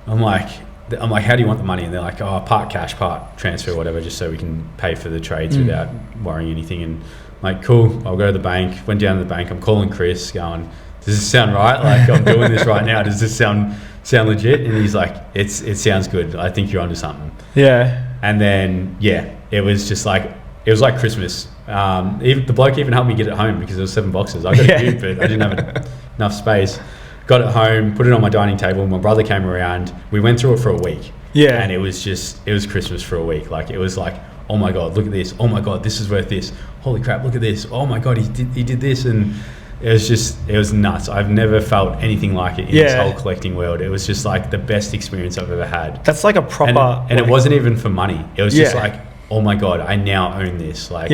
I'm like, how do you want the money? And they're like, oh, part cash, part transfer, whatever, just so we can pay for the trades without worrying anything. And I'm like, cool, I'll go to the bank. Went down to the bank. I'm calling Chris, going, does this sound right? Like, I'm doing this right now. Does this sound legit? And he's like, it sounds good. I think you're onto something. Yeah. And then, it was just like, it was like Christmas. Even the bloke even helped me get it home because there was 7 boxes. I got it huge, but I didn't have enough space. Got it home, put it on my dining table. My brother came around. We went through it for a week. Yeah. And it was Christmas for a week. Like, it was like, oh my God, look at this. Oh my God, this is worth this. Holy crap, look at this. Oh my God, he did this. And it was nuts. I've never felt anything like it in this whole collecting world. It was just like the best experience I've ever had. That's like a proper... And it wasn't even for money. It was just like, oh my God, I now own this. Like,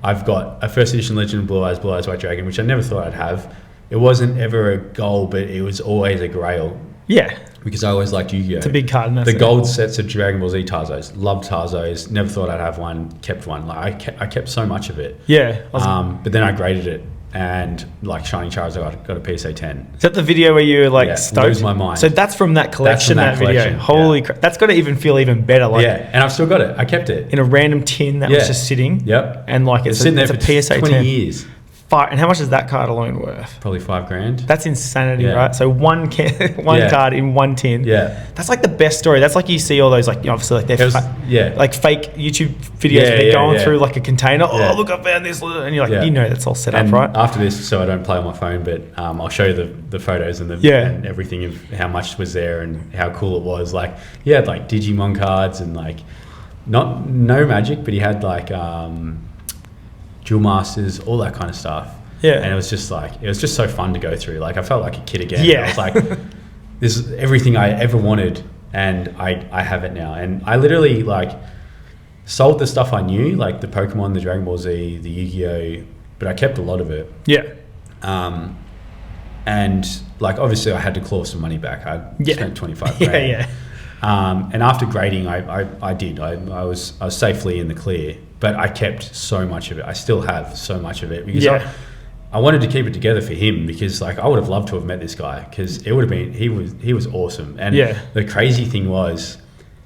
I've got a first edition Legend of Blue Eyes White Dragon, which I never thought I'd have. It wasn't ever a goal, but it was always a grail. Yeah. Because I always liked Yu-Gi-Oh. It's a big card. The gold sets of Dragon Ball Z Tarzos. Loved Tarzos. Never thought I'd have one. Kept one. Like, I kept so much of it. Yeah. But then I graded it. And like Shining Charizard, got a PSA 10. Is that the video where you were like stoked? Lose my mind. So that's from that collection, that video. Holy crap. That's got to even feel even better. Like, and I've still got it. I kept it. In a random tin that was just sitting. Yep. And like it's sitting there for PSA 20 10. years. And how much is that card alone worth? Probably $5,000. That's insanity, right? So one card in one tin. Yeah. That's like the best story. That's like you see all those like obviously like they're like fake YouTube videos where they're going through like a container. Oh, look, I found this, and you're like, you know, that's all set up, right? After this, so I don't play on my phone, but I'll show you the photos and and everything of how much was there and how cool it was. Like he had like Digimon cards and like no magic, but he had like Duel Masters, all that kind of stuff. Yeah. And it was just so fun to go through. Like I felt like a kid again. Yeah. I was like, this is everything I ever wanted and I have it now. And I literally like sold the stuff I knew, like the Pokemon, the Dragon Ball Z, the Yu-Gi-Oh, but I kept a lot of it. Yeah. And like obviously I had to claw some money back. I spent $25,000. Yeah. And after grading, I did. I was safely in the clear. But I kept so much of it. I still have so much of it because I wanted to keep it together for him because like I would have loved to have met this guy because it would have been he was awesome. And the crazy thing was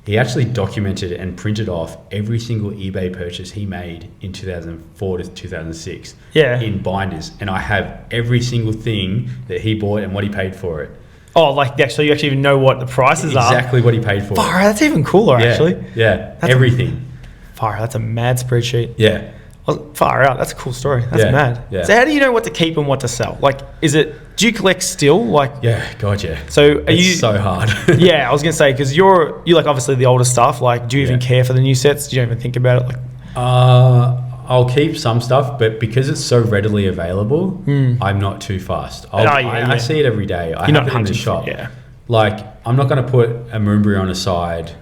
he actually documented and printed off every single eBay purchase he made in 2004 to 2006 in binders, and I have every single thing that he bought and what he paid for it. Oh, like actually, you actually even know what the prices are. Exactly what he paid for. Far, that's even cooler, actually. Yeah, that's everything. Far, that's a mad spreadsheet. Yeah. Far out. That's a cool story. That's mad. Yeah. So how do you know what to keep and what to sell? Like, do you collect still? Like, yeah, God, yeah. So it's so hard. Yeah, I was gonna say because you're like obviously the older stuff. Like, do you even care for the new sets? Do you even think about it? Like, I'll keep some stuff, but because it's so readily available, I'm not too fast. I see it every day. I have it in the shop. Like I'm not going to put a Moonbury aside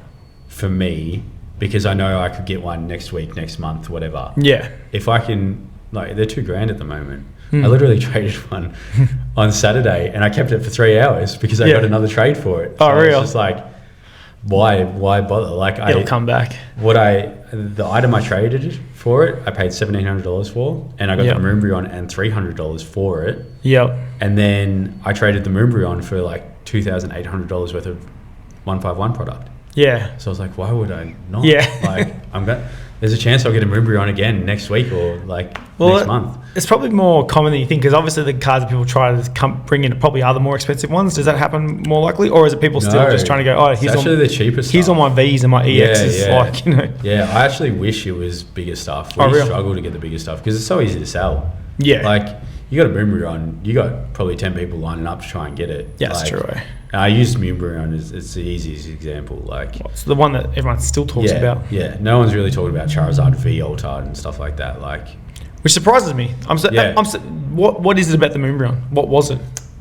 for me because I know I could get one next week, next month, whatever. Yeah. If I can, like, they're $2,000 at the moment. I literally traded one on Saturday and I kept it for 3 hours because I got another trade for it. Oh, so real? It's just like, why bother? Like, It'll come back. The item I traded for it, I paid $1,700 for, and I got the Moonbury and $300 for it. Yep. And then I traded the Moonbury for like $2,800 worth of 151 product. Yeah. So I was like, why would I not? Yeah. Like, there's a chance I'll get a Moonbury again next week or like next month. It's probably more common than you think because obviously the cards that people try to bring in probably are the more expensive ones. Does that happen more likely, or is it people still just trying to go, oh, here's actually the cheapest here's all my V's and my EXs, like, you know? Yeah, I actually wish it was bigger stuff. We struggle to get the bigger stuff because it's so easy to sell. Yeah. Like, you got a Moonbury you got probably 10 people lining up to try and get it. Yeah, that's true. I used Moonbury it's the easiest example. Like, it's the one that everyone still talks about. Yeah, no one's really talking about Charizard V Altard and stuff like that. Like, which surprises me. What is it about the Moonbury? What was it?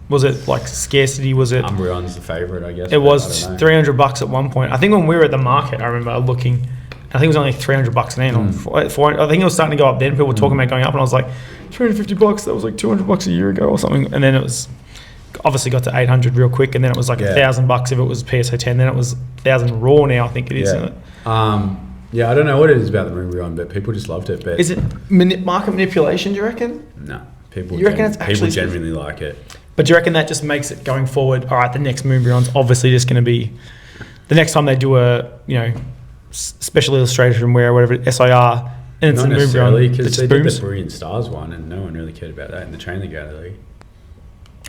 Was it like scarcity? Was it? Umbreon's the favorite, I guess. It was $300 at one point. I think when we were at the market, I remember looking. I think it was only $300 then. I think it was starting to go up then. People were talking about going up, and I was like, $350. That was like $200 a year ago or something. And then it was obviously got to 800 real quick, and then it was like $1,000 if it was PSO 10. Then it was 1,000 raw. Now I think it is. Isn't it? Yeah, I don't know what it is about the Moonbury but people just loved it. But is it market manipulation? Do you reckon? No, people. You reckon it's actually people genuinely like it? But do you reckon that just makes it going forward? All right, the next Moonbury's obviously just going to be the next time they do a special illustration where whatever SIR, and it's not a necessarily because they did booms. the Brilliant Stars one, and no one really cared about that in the training gallery.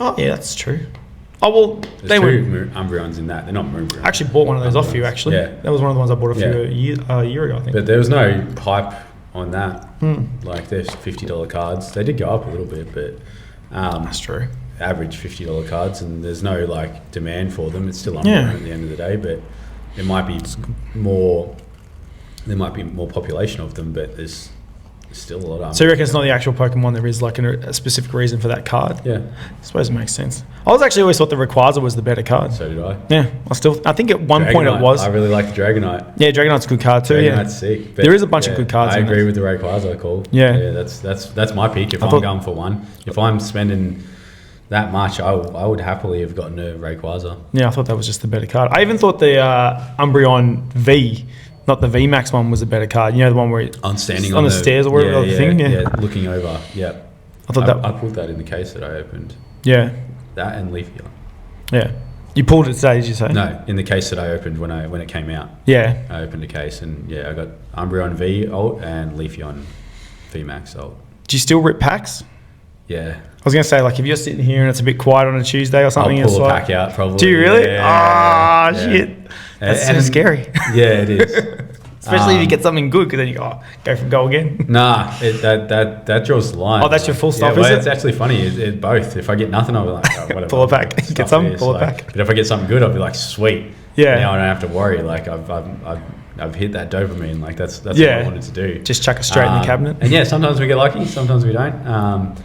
Oh yeah, that's true. Oh well, There's they two were. Umbreons in that. They're not Moonbury. I actually bought one of those off you. Actually, that was one of the ones I bought a year ago, I think. But there was no hype on that. Like, there's $50 cards. They did go up a little bit, but that's true. Average $50 cards, and there's no like demand for them. It's still Umbreon at the end of the day, but it might be more. There might be more population of them, but there's still a lot of. So you reckon it's not the actual Pokemon? There is like a specific reason for that card. Yeah, I suppose it makes sense. I was actually always thought the Rayquaza was the better card. So did I. Yeah, I think at one point it was. I really like the Dragonite. Yeah, Dragonite's a good card too. Dragonite's sick. There is a bunch of good cards. I agree with the Rayquaza call. Yeah, that's my pick. If I'm going for one, if I'm spending that much, I would happily have gotten a Rayquaza. Yeah, I thought that was just the better card. I even thought the Umbreon V, not the VMAX one, was a better card. You know, the one where I'm standing on the stairs or whatever thing. Yeah, looking over. Yeah, I thought I put that in the case that I opened. Yeah, that and Leafeon. Yeah, you pulled it today, did you say? No, in the case that I opened when it came out. Yeah, I opened a case and I got Umbreon V alt and Leafeon VMAX alt. Do you still rip packs? Yeah. I was going to say, like, if you're sitting here and it's a bit quiet on a Tuesday or something, I'll pull a pack out probably. Do you really? Shit. That's so scary. Yeah, it is. Especially if you get something good, because then you go again. Nah, that draws the line. Oh, that's your full stop, is it? It's actually funny. It both. If I get nothing, I'll be like, whatever. Pull a pack. Get some, pull a pack. But if I get something good, I'll be like, sweet. Yeah. Now I don't have to worry. Like, I've hit that dopamine. Like, that's what I wanted to do. Just chuck it straight in the cabinet. And yeah, sometimes we get lucky, sometimes we don't.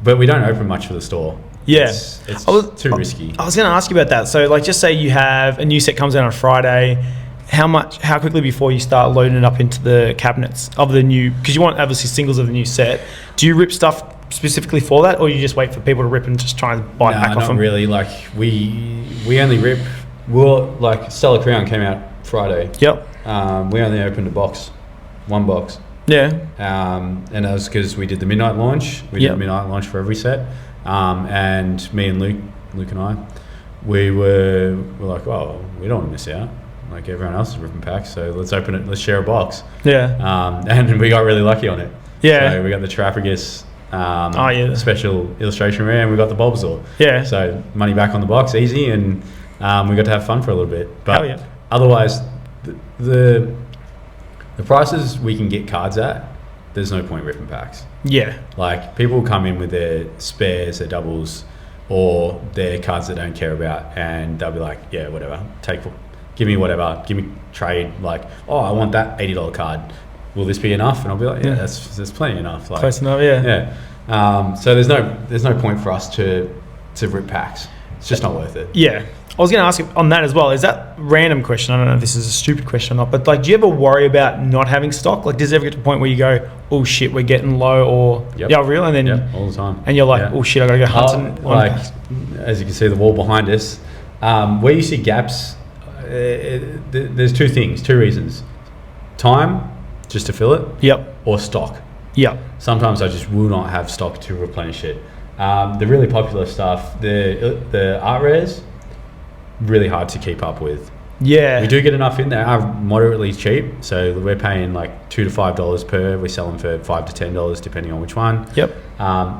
But we don't open much for the store. Yeah. It's too risky. I was going to ask you about that. So, like, just say you have a new set comes out on Friday. How quickly before you start loading it up into the cabinets of the new, because you want obviously singles of the new set, do you rip stuff specifically for that, or you just wait for people to rip and just try and buy it back off them? Not really. Like, we only rip, like, Stellar Crown came out Friday. Yep. We only opened one box. Yeah. And that was because we did the midnight launch. We did the midnight launch for every set. And me and Luke and I, we're like, oh, we don't want to miss out. Like, everyone else is ripping packs, so let's open it. Let's share a box. Yeah. And we got really lucky on it. Yeah. So we got the Terrapagus special illustration rare, and we got the Bulbasaur. Yeah. So money back on the box, easy, and we got to have fun for a little bit. But otherwise, the prices we can get cards at, there's no point ripping packs. Yeah. Like, people come in with their spares, their doubles, or their cards they don't care about, and they'll be like, yeah, whatever, give me whatever, give me trade. Like, oh, I want that $80 card. Will this be enough? And I'll be like, yeah, that's plenty enough. Like, close enough, yeah. Yeah. So there's no point for us to rip packs. It's just not worth it. Yeah. I was going to ask you on that as well. Is that random question? I don't know if this is a stupid question or not, but like, do you ever worry about not having stock? Like, does it ever get to a point where you go, oh shit, we're getting low, or yeah, real, and then all the time, and you're like, oh shit, I gotta go hunting. Like, as you can see, the wall behind us, where you see gaps, there's two reasons: time, just to fill it, yep, or stock. Yep. Sometimes I just will not have stock to replenish it. The really popular stuff, the art rares, really hard to keep up with. Yeah. We do get enough in there, are moderately cheap. So we're paying like $2 to $5 per. We sell them for $5 to $10 depending on which one. Yep.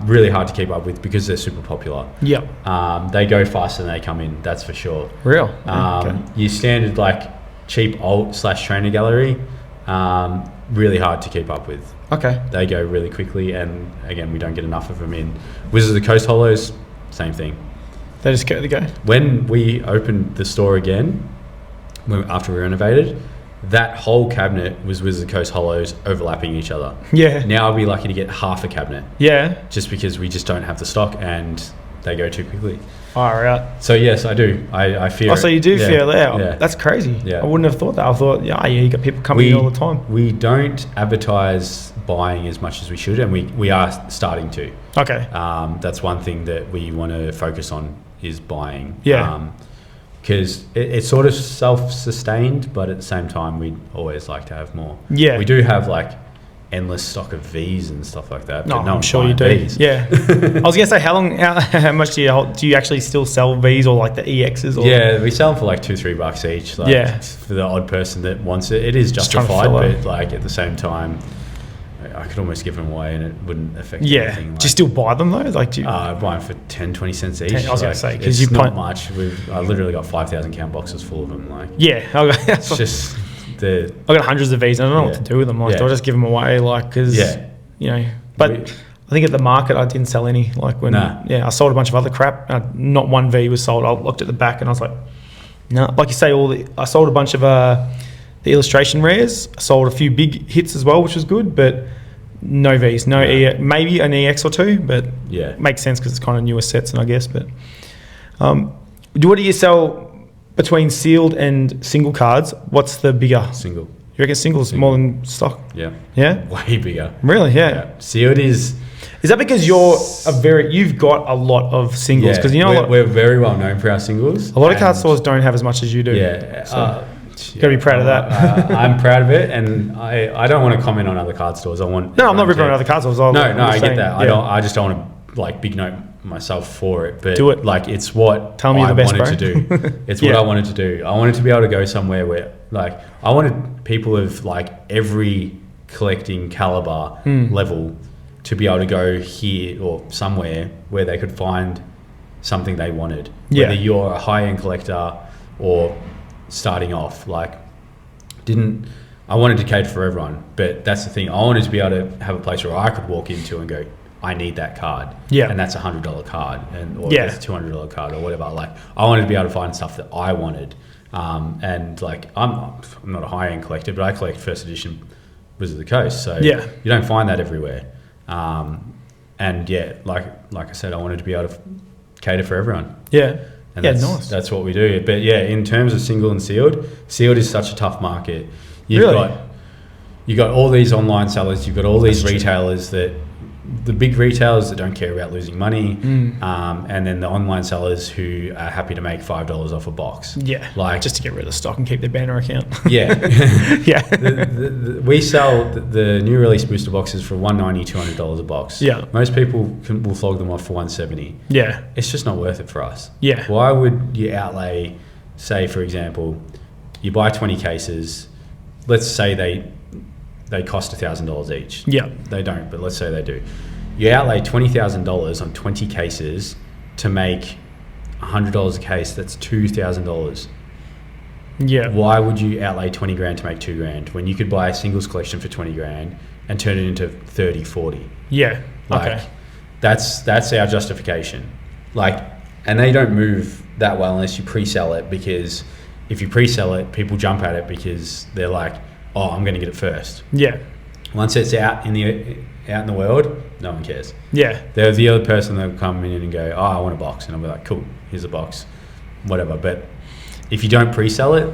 Really hard to keep up with because they're super popular. Yep. They go faster than they come in, that's for sure. Real. Okay. Your standard like cheap alt / trainer gallery, really hard to keep up with. Okay. They go really quickly, and again, we don't get enough of them in. Wizards of the Coast Hollows, same thing. They just go. When we opened the store again, after we renovated, that whole cabinet was Wizards of the Coast Hollows overlapping each other. Yeah. Now I'll be lucky to get half a cabinet. Yeah. Just because we just don't have the stock and they go too quickly. All right. So yes, I do. I fear. Oh, so you do fear that? Yeah. That's crazy. Yeah. I wouldn't have thought that. I thought, you got people coming in all the time. We don't advertise buying as much as we should, and we are starting to. Okay. That's one thing that we want to focus on is buying. Yeah. Because it's sort of self-sustained, but at the same time, we'd always like to have more. Yeah. We do have like endless stock of V's and stuff like that. No, but no I'm sure you do. V's. Yeah. I was gonna say, how much do you hold? Do you actually still sell V's or like the EXs? Or? Yeah, we sell them for like $2-3 each. Like, yeah. For the odd person that wants it, it is justified, but like at the same time, I could almost give them away and it wouldn't affect anything. Like, do you still buy them though? Like, do you I buy them for 10-20 cents each. I was going to say, because it's not much. I literally got 5,000 count boxes full of them. Like, yeah, it's just I've got hundreds of these and I don't know what to do with them. Like, do I just give them away? Like, because but I think at the market I didn't sell any. Like when I sold a bunch of other crap. Not one V was sold. I looked at the back and I was like, no. Like you say, I sold a bunch of the illustration rares. I sold a few big hits as well, which was good, but. No Vs, maybe an EX or two, but makes sense because it's kind of newer sets, and I guess. But what do you sell between sealed and single cards? What's the bigger? Single. You reckon single's more than stock? Yeah. Yeah. Way bigger. Really? Yeah. Sealed is. Is that because you've got a lot of singles? Because we're very well known for our singles. A lot of card stores don't have as much as you do. Yeah. So. Gotta be proud of that. I'm proud of it, and I don't want to comment on other card stores. I'm not ripping on other card stores. I get that. I just don't want to like big note myself for it. But do it. Like it's what I wanted to do. It's what I wanted to do. I wanted to be able to go somewhere where like I wanted people of like every collecting caliber level to be able to go here or somewhere where they could find something they wanted. Whether you're a high-end collector or starting off, like I wanted to cater for everyone, but that's the thing. I wanted to be able to have a place where I could walk into and go, I need that card, and that's $100 card, or it's a $200 card or whatever. Like I wanted to be able to find stuff that I wanted, and like I'm not a high-end collector, but I collect first edition Wizards of the Coast, so you don't find that everywhere. And like I said, I wanted to be able to cater for everyone. And nice. That's what we do. But in terms of single and sealed is such a tough market. You've got all these online sellers, you've got all these retailers the big retailers that don't care about losing money, and then the online sellers who are happy to make $5 off a box. Like just to get rid of stock and keep their banner account. We sell the new release booster boxes for $190, $200 a box. Most people will flog them off for $170. It's just not worth it for us. Why would you outlay, say for example, you buy 20 cases, let's say they cost $1,000 each. They don't, but let's say they do. You outlay $20,000 on 20 cases to make $100 a case. That's $2,000. Why would you outlay 20 grand to make $2,000 when you could buy a singles collection for 20 grand and turn it into 30, 40? That's our justification. Like, and they don't move that well unless you pre-sell it, because if you pre-sell it, people jump at it because they're like, oh, I'm going to get it first. Once it's out in the world, no one cares. Yeah. They're the other person that will come in and go, oh, I want a box, and I'll be like, cool, here's a box, whatever. But if you don't pre-sell it,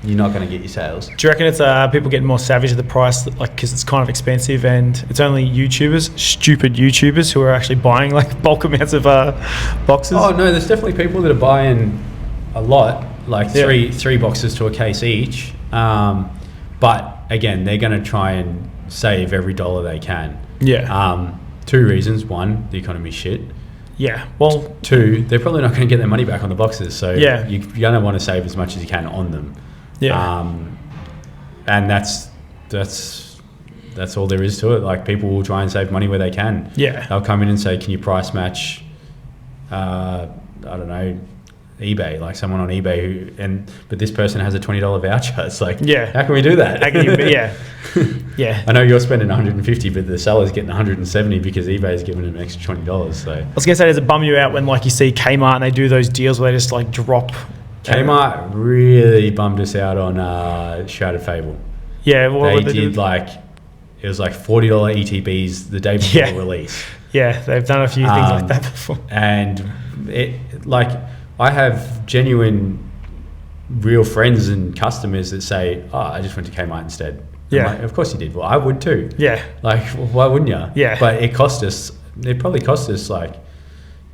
you're not going to get your sales. Do you reckon it's people getting more savage at the price, like because it's kind of expensive, and it's only stupid YouTubers, who are actually buying like bulk amounts of boxes? Oh no, there's definitely people that are buying a lot, like three boxes to a case each. But again, they're going to try and save every dollar they can. Yeah. 2 reasons: one, the economy's shit. Yeah. Well. 2, they're probably not going to get their money back on the boxes, so yeah, you're going to want to save as much as you can on them. Yeah. And that's all there is to it. Like, people will try and save money where they can. Yeah. They'll come in and say, can you price match, I don't know, eBay, like someone on eBay but this person has a $20 voucher. It's like, yeah, how can we do that? How can you, yeah. Yeah. I know you're spending 150, but the seller's getting 170 because eBay's giving them an extra $20. So I was gonna say, does it bum you out when like you see Kmart and they do those deals where they just like drop? Kmart really bummed us out on Shrouded Fable. Yeah, well, they did like, it was like $40 ETBs the day before release. Yeah, they've done a few things like that before. And it, like, I have genuine, real friends and customers that say, "Oh, I just went to Kmart instead." Yeah, like, of course you did. Well, I would too. Yeah, like, why wouldn't you? Yeah, but it probably cost us like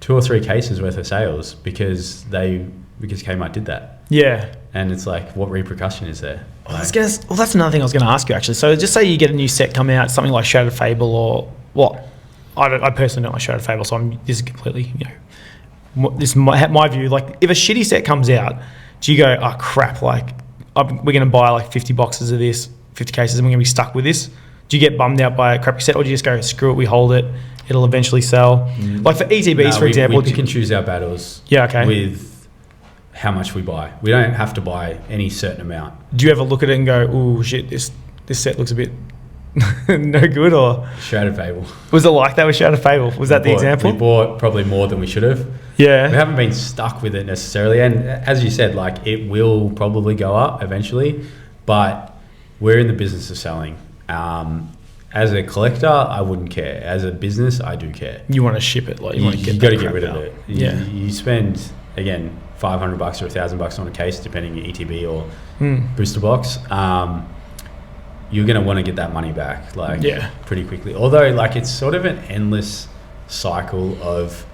2 or 3 cases worth of sales because Kmart did that. Yeah, and it's like, what repercussion is there? Well, that's another thing I was going to ask you actually. So just say you get a new set come out, something like Shrouded Fable or what? I personally don't like Shrouded Fable, so this is completely, this is my view. Like, if a shitty set comes out, do you go, oh crap, like we're going to buy like 50 boxes of this, 50 cases, and we're going to be stuck with this? Do you get bummed out by a crappy set, or do you just go, screw it, we hold it, it'll eventually sell? Like for ETBs, for example, we pick and choose our battles. Yeah, okay. With how much we buy. We don't have to buy any certain amount. Do you ever look at it and go, oh shit, this set looks a bit no good? Or Shrouded Fable. Was it like that with Shrouded Fable? Was that the example? We bought probably more than we should have. Yeah. We haven't been stuck with it necessarily. And as you said, like, it will probably go up eventually, but we're in the business of selling. As a collector, I wouldn't care. As a business, I do care. You want to ship it. Like, you got to get rid of it. Yeah. You spend, again, $500 or $1,000 on a case, depending on your ETB or booster box. You're going to want to get that money back, like, pretty quickly. Although, like, it's sort of an endless cycle of,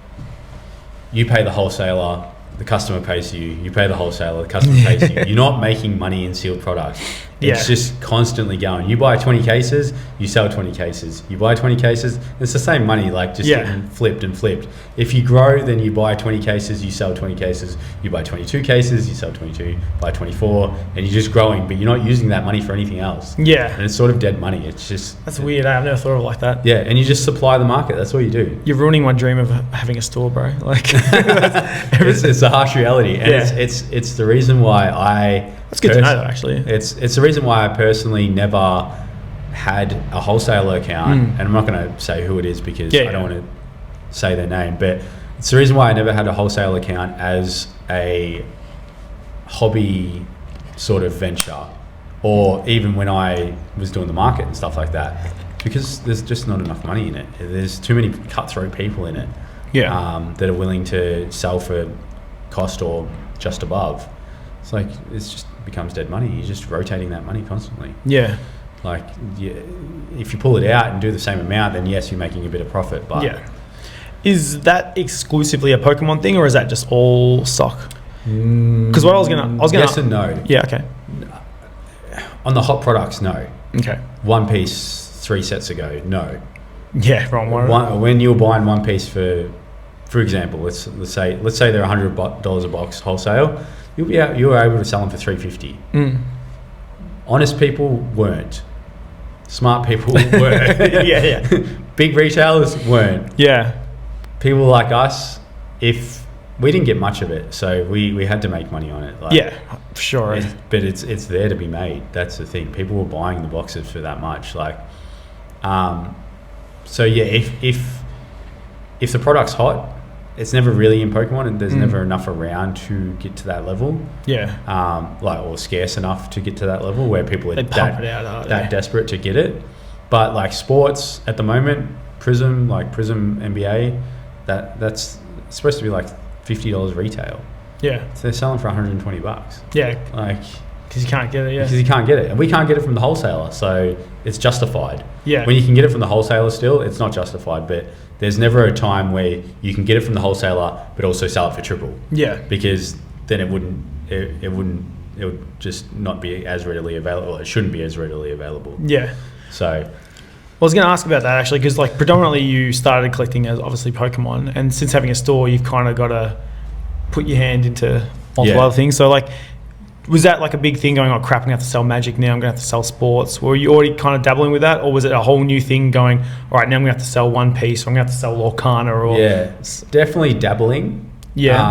you pay the wholesaler, the customer pays you, you pay the wholesaler, the customer pays you. You're not making money in sealed products. It's just constantly going. You buy 20 cases, you sell 20 cases. You buy 20 cases, it's the same money, like, just getting flipped and flipped. If you grow, then you buy 20 cases, you sell 20 cases. You buy 22 cases, you sell 22, buy 24, and you're just growing, but you're not using that money for anything else. Yeah. And it's sort of dead money. It's just... That's weird. I've never thought of it like that. Yeah, and you just supply the market. That's what you do. You're ruining my dream of having a store, bro. Like, it's a harsh reality. And it's the reason why I... That's good to know, though, actually. It's the reason why I personally never had a wholesaler account, and I'm not going to say who it is because I don't want to say their name, but it's the reason why I never had a wholesale account as a hobby sort of venture, or even when I was doing the market and stuff like that, because there's just not enough money in it. There's too many cutthroat people in it that are willing to sell for cost or just above. It's like, it's just becomes dead money. You're just rotating that money constantly. Yeah. Like, if you pull it out and do the same amount, then yes, you're making a bit of profit. But is that exclusively a Pokemon thing, or is that just all stock? Because what I was gonna yes and no. Yeah. Okay. On the hot products, no. Okay. One Piece 3 sets ago, no. Yeah. Wrong. When you're buying One Piece for example, let's say they're $100 a box wholesale. You were able to sell them for $350. Honest people weren't. Smart people were. Big retailers weren't. Yeah. People like us, if we didn't get much of it, so we had to make money on it. Like, for sure. But it's there to be made. That's the thing. People were buying the boxes for that much. Like, so yeah, if the product's hot, it's never really in Pokemon, and there's never enough around to get to that level. Yeah. Or scarce enough to get to that level where people are that desperate to get it. But like sports at the moment, Prism NBA, that's supposed to be like $50 retail. Yeah. So they're selling for $120. Yeah. Like, because you can't get it. Yeah. because you can't get it, and we can't get it from the wholesaler, so it's justified. Yeah. When you can get it from the wholesaler, still, it's not justified. But there's never a time where you can get it from the wholesaler, but also sell it for triple. Yeah. Because then it would just not be as readily available. It shouldn't be as readily available. Yeah. So I was going to ask about that actually, because like predominantly you started collecting as obviously Pokemon, and since having a store, you've kind of got to put your hand into multiple other things. So like, was that like a big thing going, oh crap, I'm going to have to sell Magic now, I'm going to have to sell sports? Were you already kind of dabbling with that, or was it a whole new thing going, all right, now I'm going to have to sell One Piece, or I'm going to have to sell Lorcana? Or definitely dabbling. Yeah.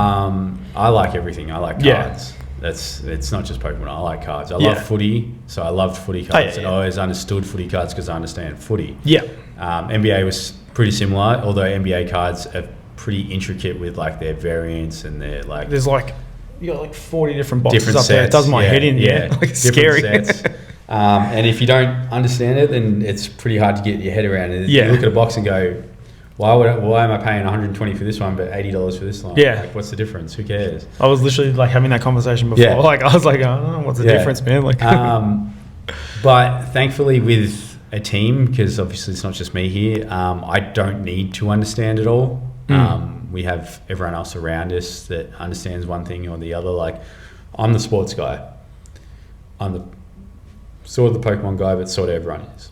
I like everything. I like cards. Yeah. It's not just Pokemon. I like cards. I love footy, so I loved footy cards, and I always understood footy cards because I understand footy. Yeah. NBA was pretty similar, although NBA cards are pretty intricate with like their variants and their like. There's like, you got like 40 different boxes different up there. It does my head in. Yeah. Like it's scary. Sets. And if you don't understand it, then it's pretty hard to get your head around it. Yeah. You look at a box and go, why am I paying $120 for this one but $80 for this one? Yeah. Like, what's the difference? Who cares? I was literally like having that conversation before. Yeah. Like I was like, I don't know what's the difference, man. Like, but thankfully with a team, because obviously it's not just me here, I don't need to understand it all. We have everyone else around us that understands one thing or the other. Like, I'm the sports guy. I'm the sort of the Pokemon guy, but sort of everyone is.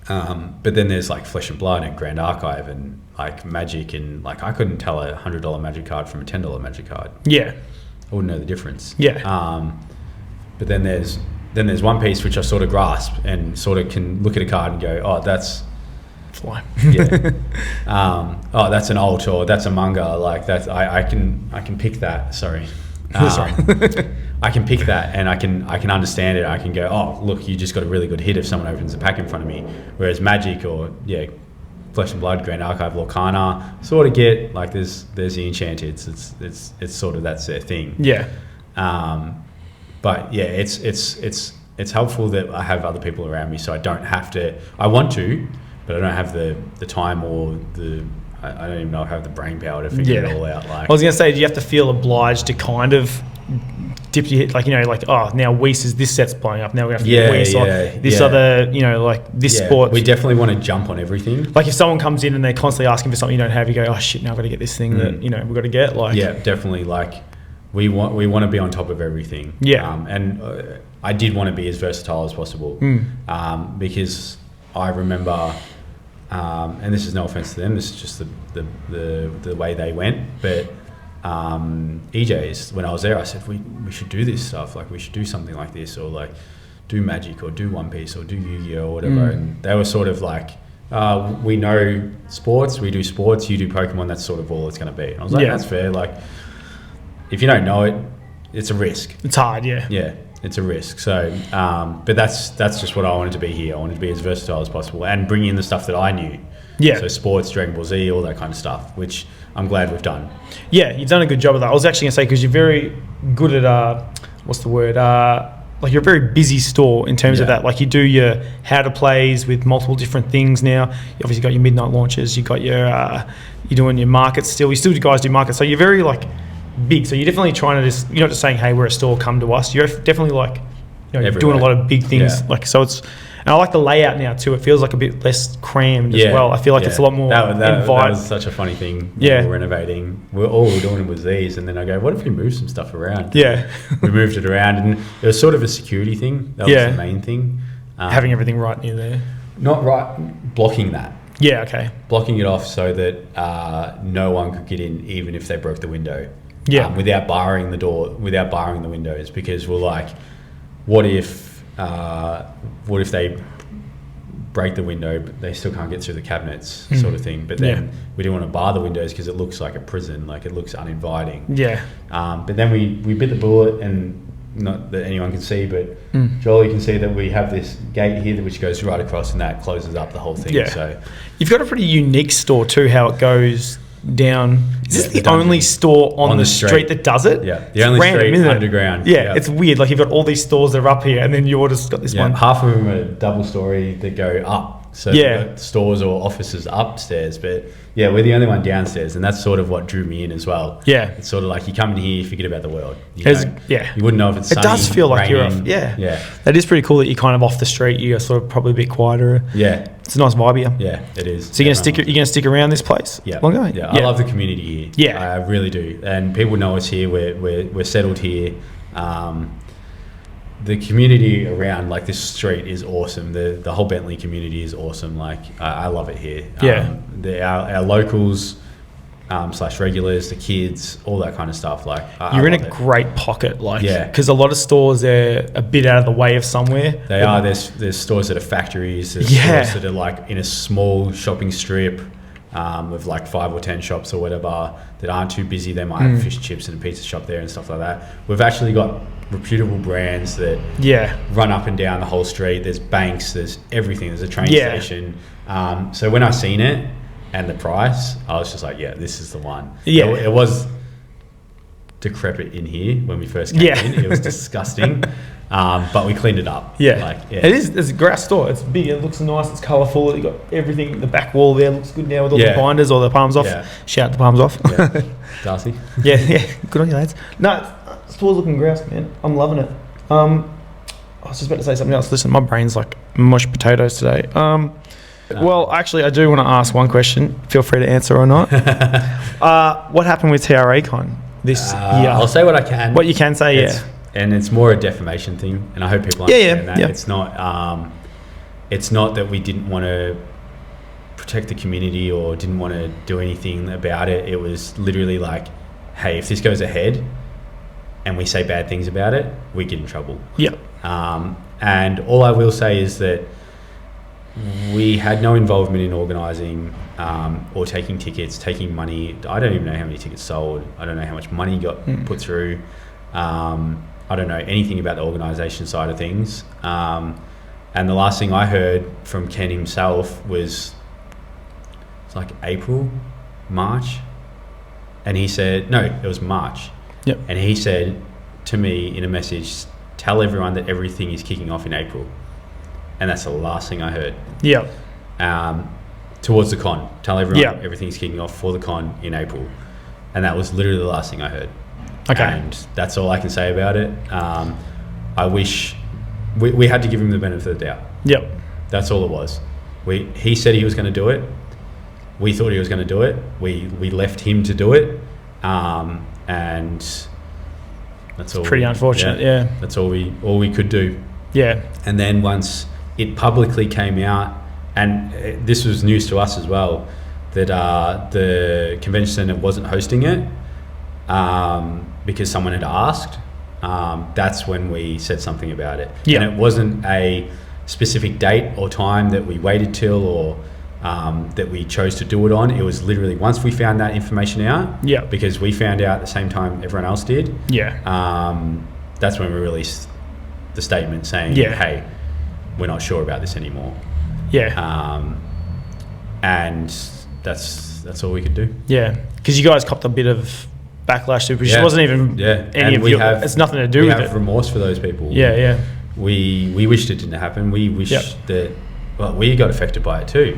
But then there's like Flesh and Blood and Grand Archive and like Magic, and like I couldn't tell a $100 Magic card from a $10 Magic card. yeah. I wouldn't know the difference. Yeah. But then there's One Piece, which I sort of grasp and sort of can look at a card and go, oh, that's Fly. yeah. Oh, that's an alt, or that's a manga. Like that, I can pick that. Sorry. I can pick that, and I can understand it. I can go, oh, look, you just got a really good hit if someone opens a pack in front of me. Whereas Magic or Flesh and Blood, Grand Archive, Lorcana, sort of get like there's the Enchanted. It's sort of that's their thing. Yeah. But yeah, it's helpful that I have other people around me, so I don't have to. I want to, but I don't have the time or I don't even know if I have the brain power to figure it all out. Like, I was going to say, do you have to feel obliged to kind of dip your head, like, like, oh, now this set's blowing up, now we have to get Weiss, or this other, like this sport. We definitely want to jump on everything. Like if someone comes in and they're constantly asking for something you don't have, you go, oh shit, now I've got to get this thing that, we've got to get. Like, yeah, definitely. Like we want to be on top of everything. Yeah. And I did want to be as versatile as possible, because I remember, and this is no offense to them, this is just the way they went, but EJs, when I was there, I said we should do this stuff, like we should do something like this, or like do Magic or do One Piece or do Yu-Gi-Oh or whatever. And they were sort of like, we know sports, we do sports, you do Pokemon, that's sort of all it's going to be. And I was like, that's fair. Like if you don't know it, it's a risk. It's hard. Yeah, it's a risk. So but that's just what I wanted to be here. I wanted to be as versatile as possible and bring in the stuff that I knew. So sports, Dragon Ball Z, all that kind of stuff, which I'm glad we've done. Yeah, you've done a good job of that. I was actually going to say, because you're very good at, what's the word? Like you're a very busy store in terms of that. Like you do your how to plays with multiple different things now. You obviously got your midnight launches. You got your, you're doing your markets still. You still guys do markets. So you're very like big. So you're definitely trying to you're not just saying, hey, we're a store, come to us. You're definitely like, you're doing a lot of big things. Like, so it's, and I like the layout now too. It feels like a bit less crammed as well. I feel like it's a lot more that was such a funny thing. We're renovating. All we're doing was these, and then I go, what if we move some stuff around? Yeah. We moved it around, and it was sort of a security thing. That was the main thing. Having everything right near there. Not right, blocking that. Yeah, okay. Blocking it off so that no one could get in, even if they broke the window. Yeah. Without barring the door, without barring the windows, because we're like, what if they break the window but they still can't get through the cabinets, sort of thing. But then we didn't want to bar the windows because it looks like a prison, like it looks uninviting. But then we bit the bullet, and not that anyone can see, but Jolie can see that we have this gate here which goes right across, and that closes up the whole thing. So you've got a pretty unique store too, how it goes down. Is this the dungeon. only store on the street that does it? Yeah, the only random, street isn't it? underground. Yeah, it's weird. Like you've got all these stores that are up here, and then you're just got this one. Half of them are double story that go up. So they've got stores or offices upstairs, but yeah, we're the only one downstairs, and that's sort of what drew me in as well. Yeah, it's sort of like you come in here, you forget about the world. You wouldn't know if it's sunny, does feel like raining. you're off. Yeah, that is pretty cool that you're kind of off the street. You're sort of probably a bit quieter. Yeah, it's a nice vibe here. Yeah, it is. So you're gonna stick around this place? Yeah, longer? Yeah, I love the community here. Yeah, I really do, and people know us here. We're settled here. The community around like this street is awesome. The whole Bentley community is awesome. Like I love it here. Our locals / regulars, the kids, all that kind of stuff. Like you're in a great pocket. Like because a lot of stores they're a bit out of the way of somewhere. They are. There's stores that are factories. There's stores that are like in a small shopping strip. With like 5 or 10 shops or whatever that aren't too busy. They might have fish chips and a pizza shop there and stuff like that. We've actually got reputable brands that run up and down the whole street. There's banks, there's everything, there's a train station. So when I seen it and the price, I was just like, yeah, this is the one. It was decrepit in here when we first came in. It was disgusting. But we cleaned it up. It is. It's a grass store. It's big. It looks nice. It's colourful. You got everything. The back wall there looks good now with all the binders or the palms off. Shout the palms off. Darcy. Good on you, lads. No, store's looking grouse, man. I'm loving it. I was just about to say something else. Listen, my brain's like mashed potatoes today. Well, actually, I do want to ask one question. Feel free to answer or not. What happened with TRACon this year? I'll say what I can. What you can say, And it's more a defamation thing, and I hope people understand that. It's not that we didn't want to protect the community or didn't want to do anything about it. It was literally like, hey, if this goes ahead and we say bad things about it, we get in trouble. And all I will say is that we had no involvement in organising or taking tickets, taking money. I don't even know how many tickets sold. I don't know how much money got put through. I don't know anything about the organisation side of things. And the last thing I heard from Ken himself was it's like April, March. And he said, no, it was March. And he said to me in a message, tell everyone that everything is kicking off in April. And that's the last thing I heard. Towards the con. Tell everyone everything's kicking off for the con in April. And that was literally the last thing I heard. And that's all I can say about it. I wish we had to give him the benefit of the doubt. That's all it was. He said he was going to do it. We thought he was going to do it. We left him to do it. And that's all. It's pretty unfortunate. That's all we could do. And then once it publicly came out, and this was news to us as well, that the convention centre wasn't hosting it. Because someone had asked, that's when we said something about it. And it wasn't a specific date or time that we waited till or that we chose to do it on. It was literally once we found that information out, because we found out at the same time everyone else did, that's when we released the statement saying, hey, we're not sure about this anymore. And that's all we could do. Because you guys copped a bit of backlash to, which wasn't even any of your, it's nothing to do with it. We have remorse for those people. We wished it didn't happen. We wish that, well, we got affected by it too.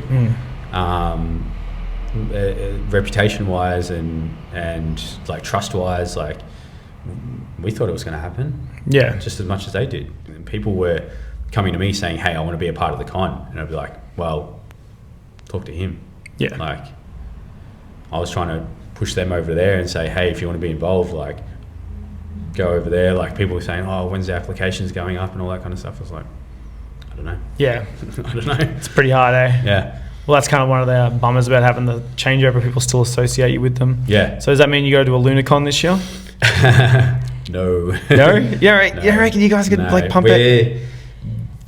Reputation wise and like trust wise, like we thought it was going to happen just as much as they did. And people were coming to me saying, hey, I want to be a part of the con, and I'd be like, well, talk to him. Like I was trying to push them over there and say, hey, if you want to be involved, like go over there. Like people were saying, oh, when's the applications going up and all that kind of stuff. I was like, I don't know. I don't know. It's pretty hard, eh? Well, that's kind of one of the bummers about having the changeover. People still associate you with them. So does that mean you go to a Lunacon this year? No. No? I reckon you guys could like pump it?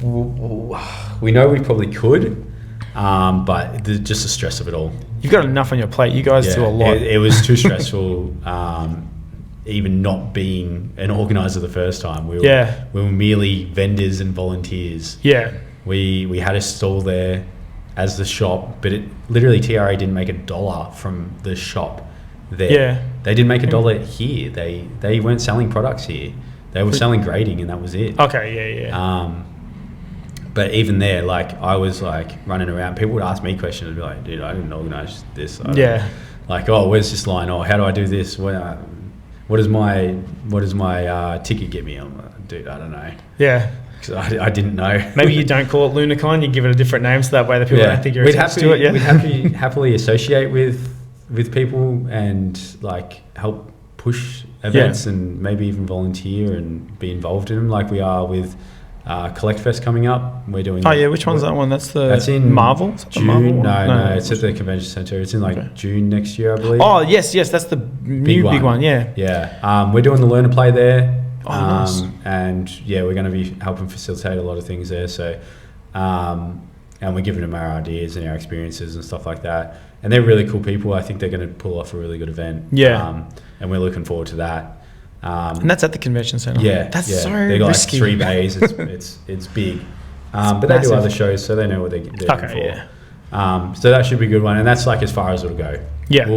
We know we probably could, but just the stress of it all. You've got enough on your plate. You guys do a lot. It was too stressful, even not being an organizer the first time. We were merely vendors and volunteers. We had a stall there as the shop, but it literally TRA didn't make $1 from the shop there. Yeah. They didn't make $1 here. They weren't selling products here. They were selling grading, and that was it. Okay, yeah. But even there, like, I was like running around. People would ask me questions. I'd be like, dude, I didn't organise this. Like, oh, where's this line? Oh, how do I do this? What does my ticket get me? I'm like, dude, I don't know. Yeah. Because I didn't know. Maybe you don't call it LunaCon. You give it a different name, so that way the people don't think you're attached to it. Yeah. We'd happily associate with people and like help push events and maybe even volunteer and be involved in them, like we are with Collect Fest coming up. We're doing. Oh yeah, which one's that one? That's in Marvel. June. Marvel No, it's at the convention center. It's in like June next year, I believe. Oh yes, that's the big one. Yeah. Yeah. We're doing the Learn to Play there. Oh, nice. And yeah, we're going to be helping facilitate a lot of things there. So, and we're giving them our ideas and our experiences and stuff like that. And they're really cool people. I think they're going to pull off a really good event. Yeah. And we're looking forward to that. And that's at the convention center. Yeah. That's so they got risky. like 3 bays. It's big. But they do other shows, so they know what they're in for. Yeah. So that should be a good one. And that's like as far as it'll go. Yeah.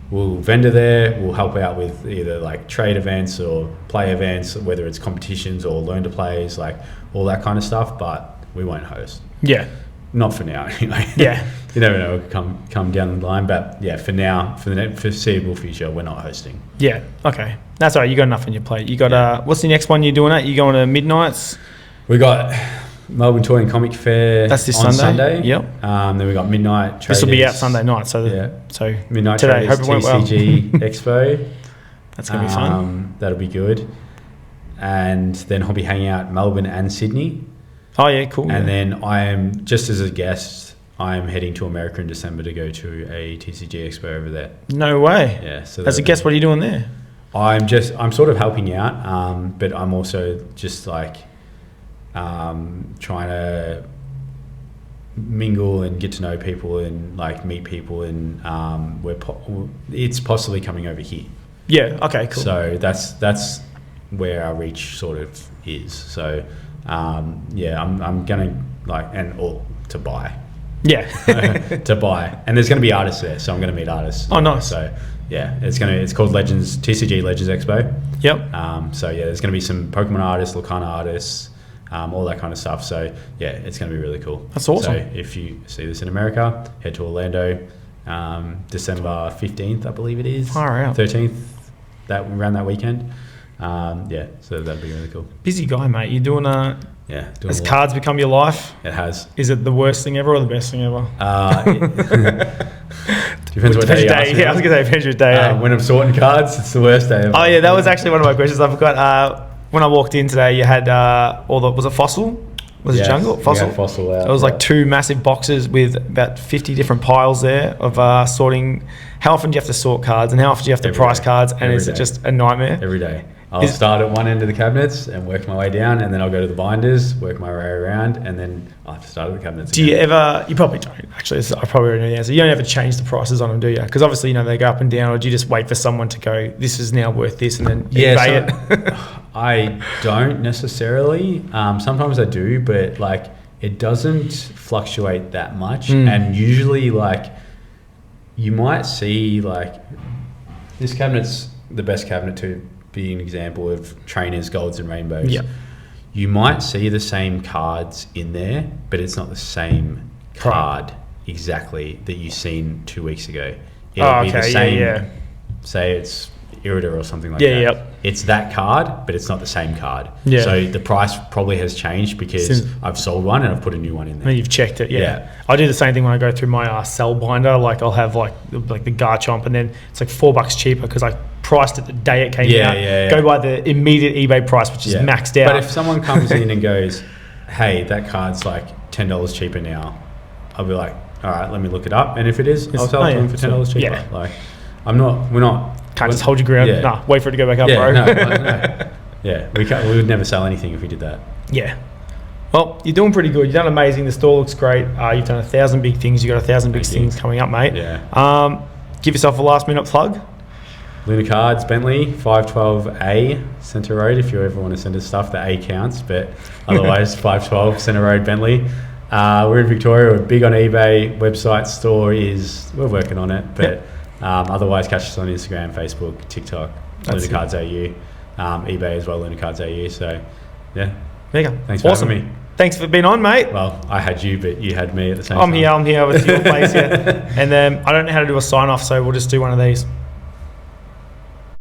We'll vendor there. We'll help out with either like trade events or play events, whether it's competitions or learn to plays, like all that kind of stuff. But we won't host. Yeah. Not for now, anyway. Yeah. You never know. It could come down the line. But yeah, for now, for the foreseeable future, we're not hosting. Yeah. Okay. That's all right. You got enough on your plate. You got what's the next one you're doing? You going to Midnights? We got Melbourne Toy and Comic Fair. That's this on Sunday. Yep. Then we got Midnight Traders. This will be out Sunday night. So Midnight today. Traders Hope it went well. TCG Expo. That's gonna be fun. That'll be good. And then I'll be hanging out Melbourne and Sydney. Oh yeah, cool. And then I am, just as a guest, I am heading to America in December to go to a TCG Expo over there. No way. Yeah. So as a guest, what are you doing there? I'm sort of helping out, but I'm also just like trying to mingle and get to know people and like meet people, and it's possibly coming over here. Yeah. Okay. Cool. So that's where our reach sort of is. So I'm gonna or to buy. Yeah. To buy, and there's gonna be artists there, so I'm gonna meet artists. Oh, nice. So yeah, it's called TCG Legends Expo. Yep. So yeah, there's gonna be some Pokemon artists, Lacana artists, all that kind of stuff. So yeah, it's gonna be really cool. That's awesome. So if you see this in America, head to Orlando, December 15th, I believe it is. Far out. 13th, around that weekend. So that'd be really cool. Busy guy, mate. You're doing has cards become your life? It has. Is it the worst thing ever or the best thing ever? Depends what day you ask me. Yeah, I was going to say depends which day. When I'm sorting cards, it's the worst day ever. Oh yeah, that was actually one of my questions. I forgot. When I walked in today, you had was it Fossil? Was it Jungle? Fossil? Fossil out. It was like 2 massive boxes with about 50 different piles there of sorting. How often do you have to sort cards, and how often do you have to price cards, and is it just a nightmare? Every day. I'll start at one end of the cabinets and work my way down, and then I'll go to the binders, work my way around, and then I'll have to start at the cabinets again. Do you ever, you probably don't, actually, I probably already know the answer. You don't ever change the prices on them, do you? Because obviously, they go up and down, or do you just wait for someone to go, this is now worth this, and then pay it? I don't necessarily. Sometimes I do, but like it doesn't fluctuate that much. And usually like you might see like this cabinet's the best cabinet to be an example of trainers, golds and rainbows. Yeah. You might see the same cards in there, but it's not the same card exactly that you seen 2 weeks ago. It'll be the same, say it's Irida or something like that. Yep. It's that card, but it's not the same card. Yeah. So the price probably has changed because I've sold one and I've put a new one in there. And you've checked it, yeah. I do the same thing when I go through my cell binder. Like I'll have like the Garchomp, and then it's like $4 cheaper because I priced it the day it came out. Go by the immediate eBay price, which is maxed out. But if someone comes in and goes, hey, that card's like $10 cheaper now, I'll be like, all right, let me look it up. And if it is, I'll sell it to them for $10 cheaper. Yeah. Like we're not. Can't just hold your ground. Yeah. Nah, wait for it to go back up, bro. No. Yeah, we would never sell anything if we did that. Yeah. Well, you're doing pretty good. You've done amazing. The store looks great. You've done 1,000 big things. You've got 1,000 big things coming up, mate. Yeah. Give yourself a last minute plug. Luna Cards, Bentley, 512A Centre Road. If you ever want to send us stuff, the A counts, but otherwise 512 Centre Road, Bentley. We're in Victoria. We're big on eBay. Website store we're working on it. But otherwise, catch us on Instagram, Facebook, TikTok, Lunacards AU, eBay as well, Lunacards AU. So, yeah. There you go. Thanks for having me. Thanks for being on, mate. Well, I had you, but you had me at the same time. I'm here with your place, yeah. And then I don't know how to do a sign off, so we'll just do one of these.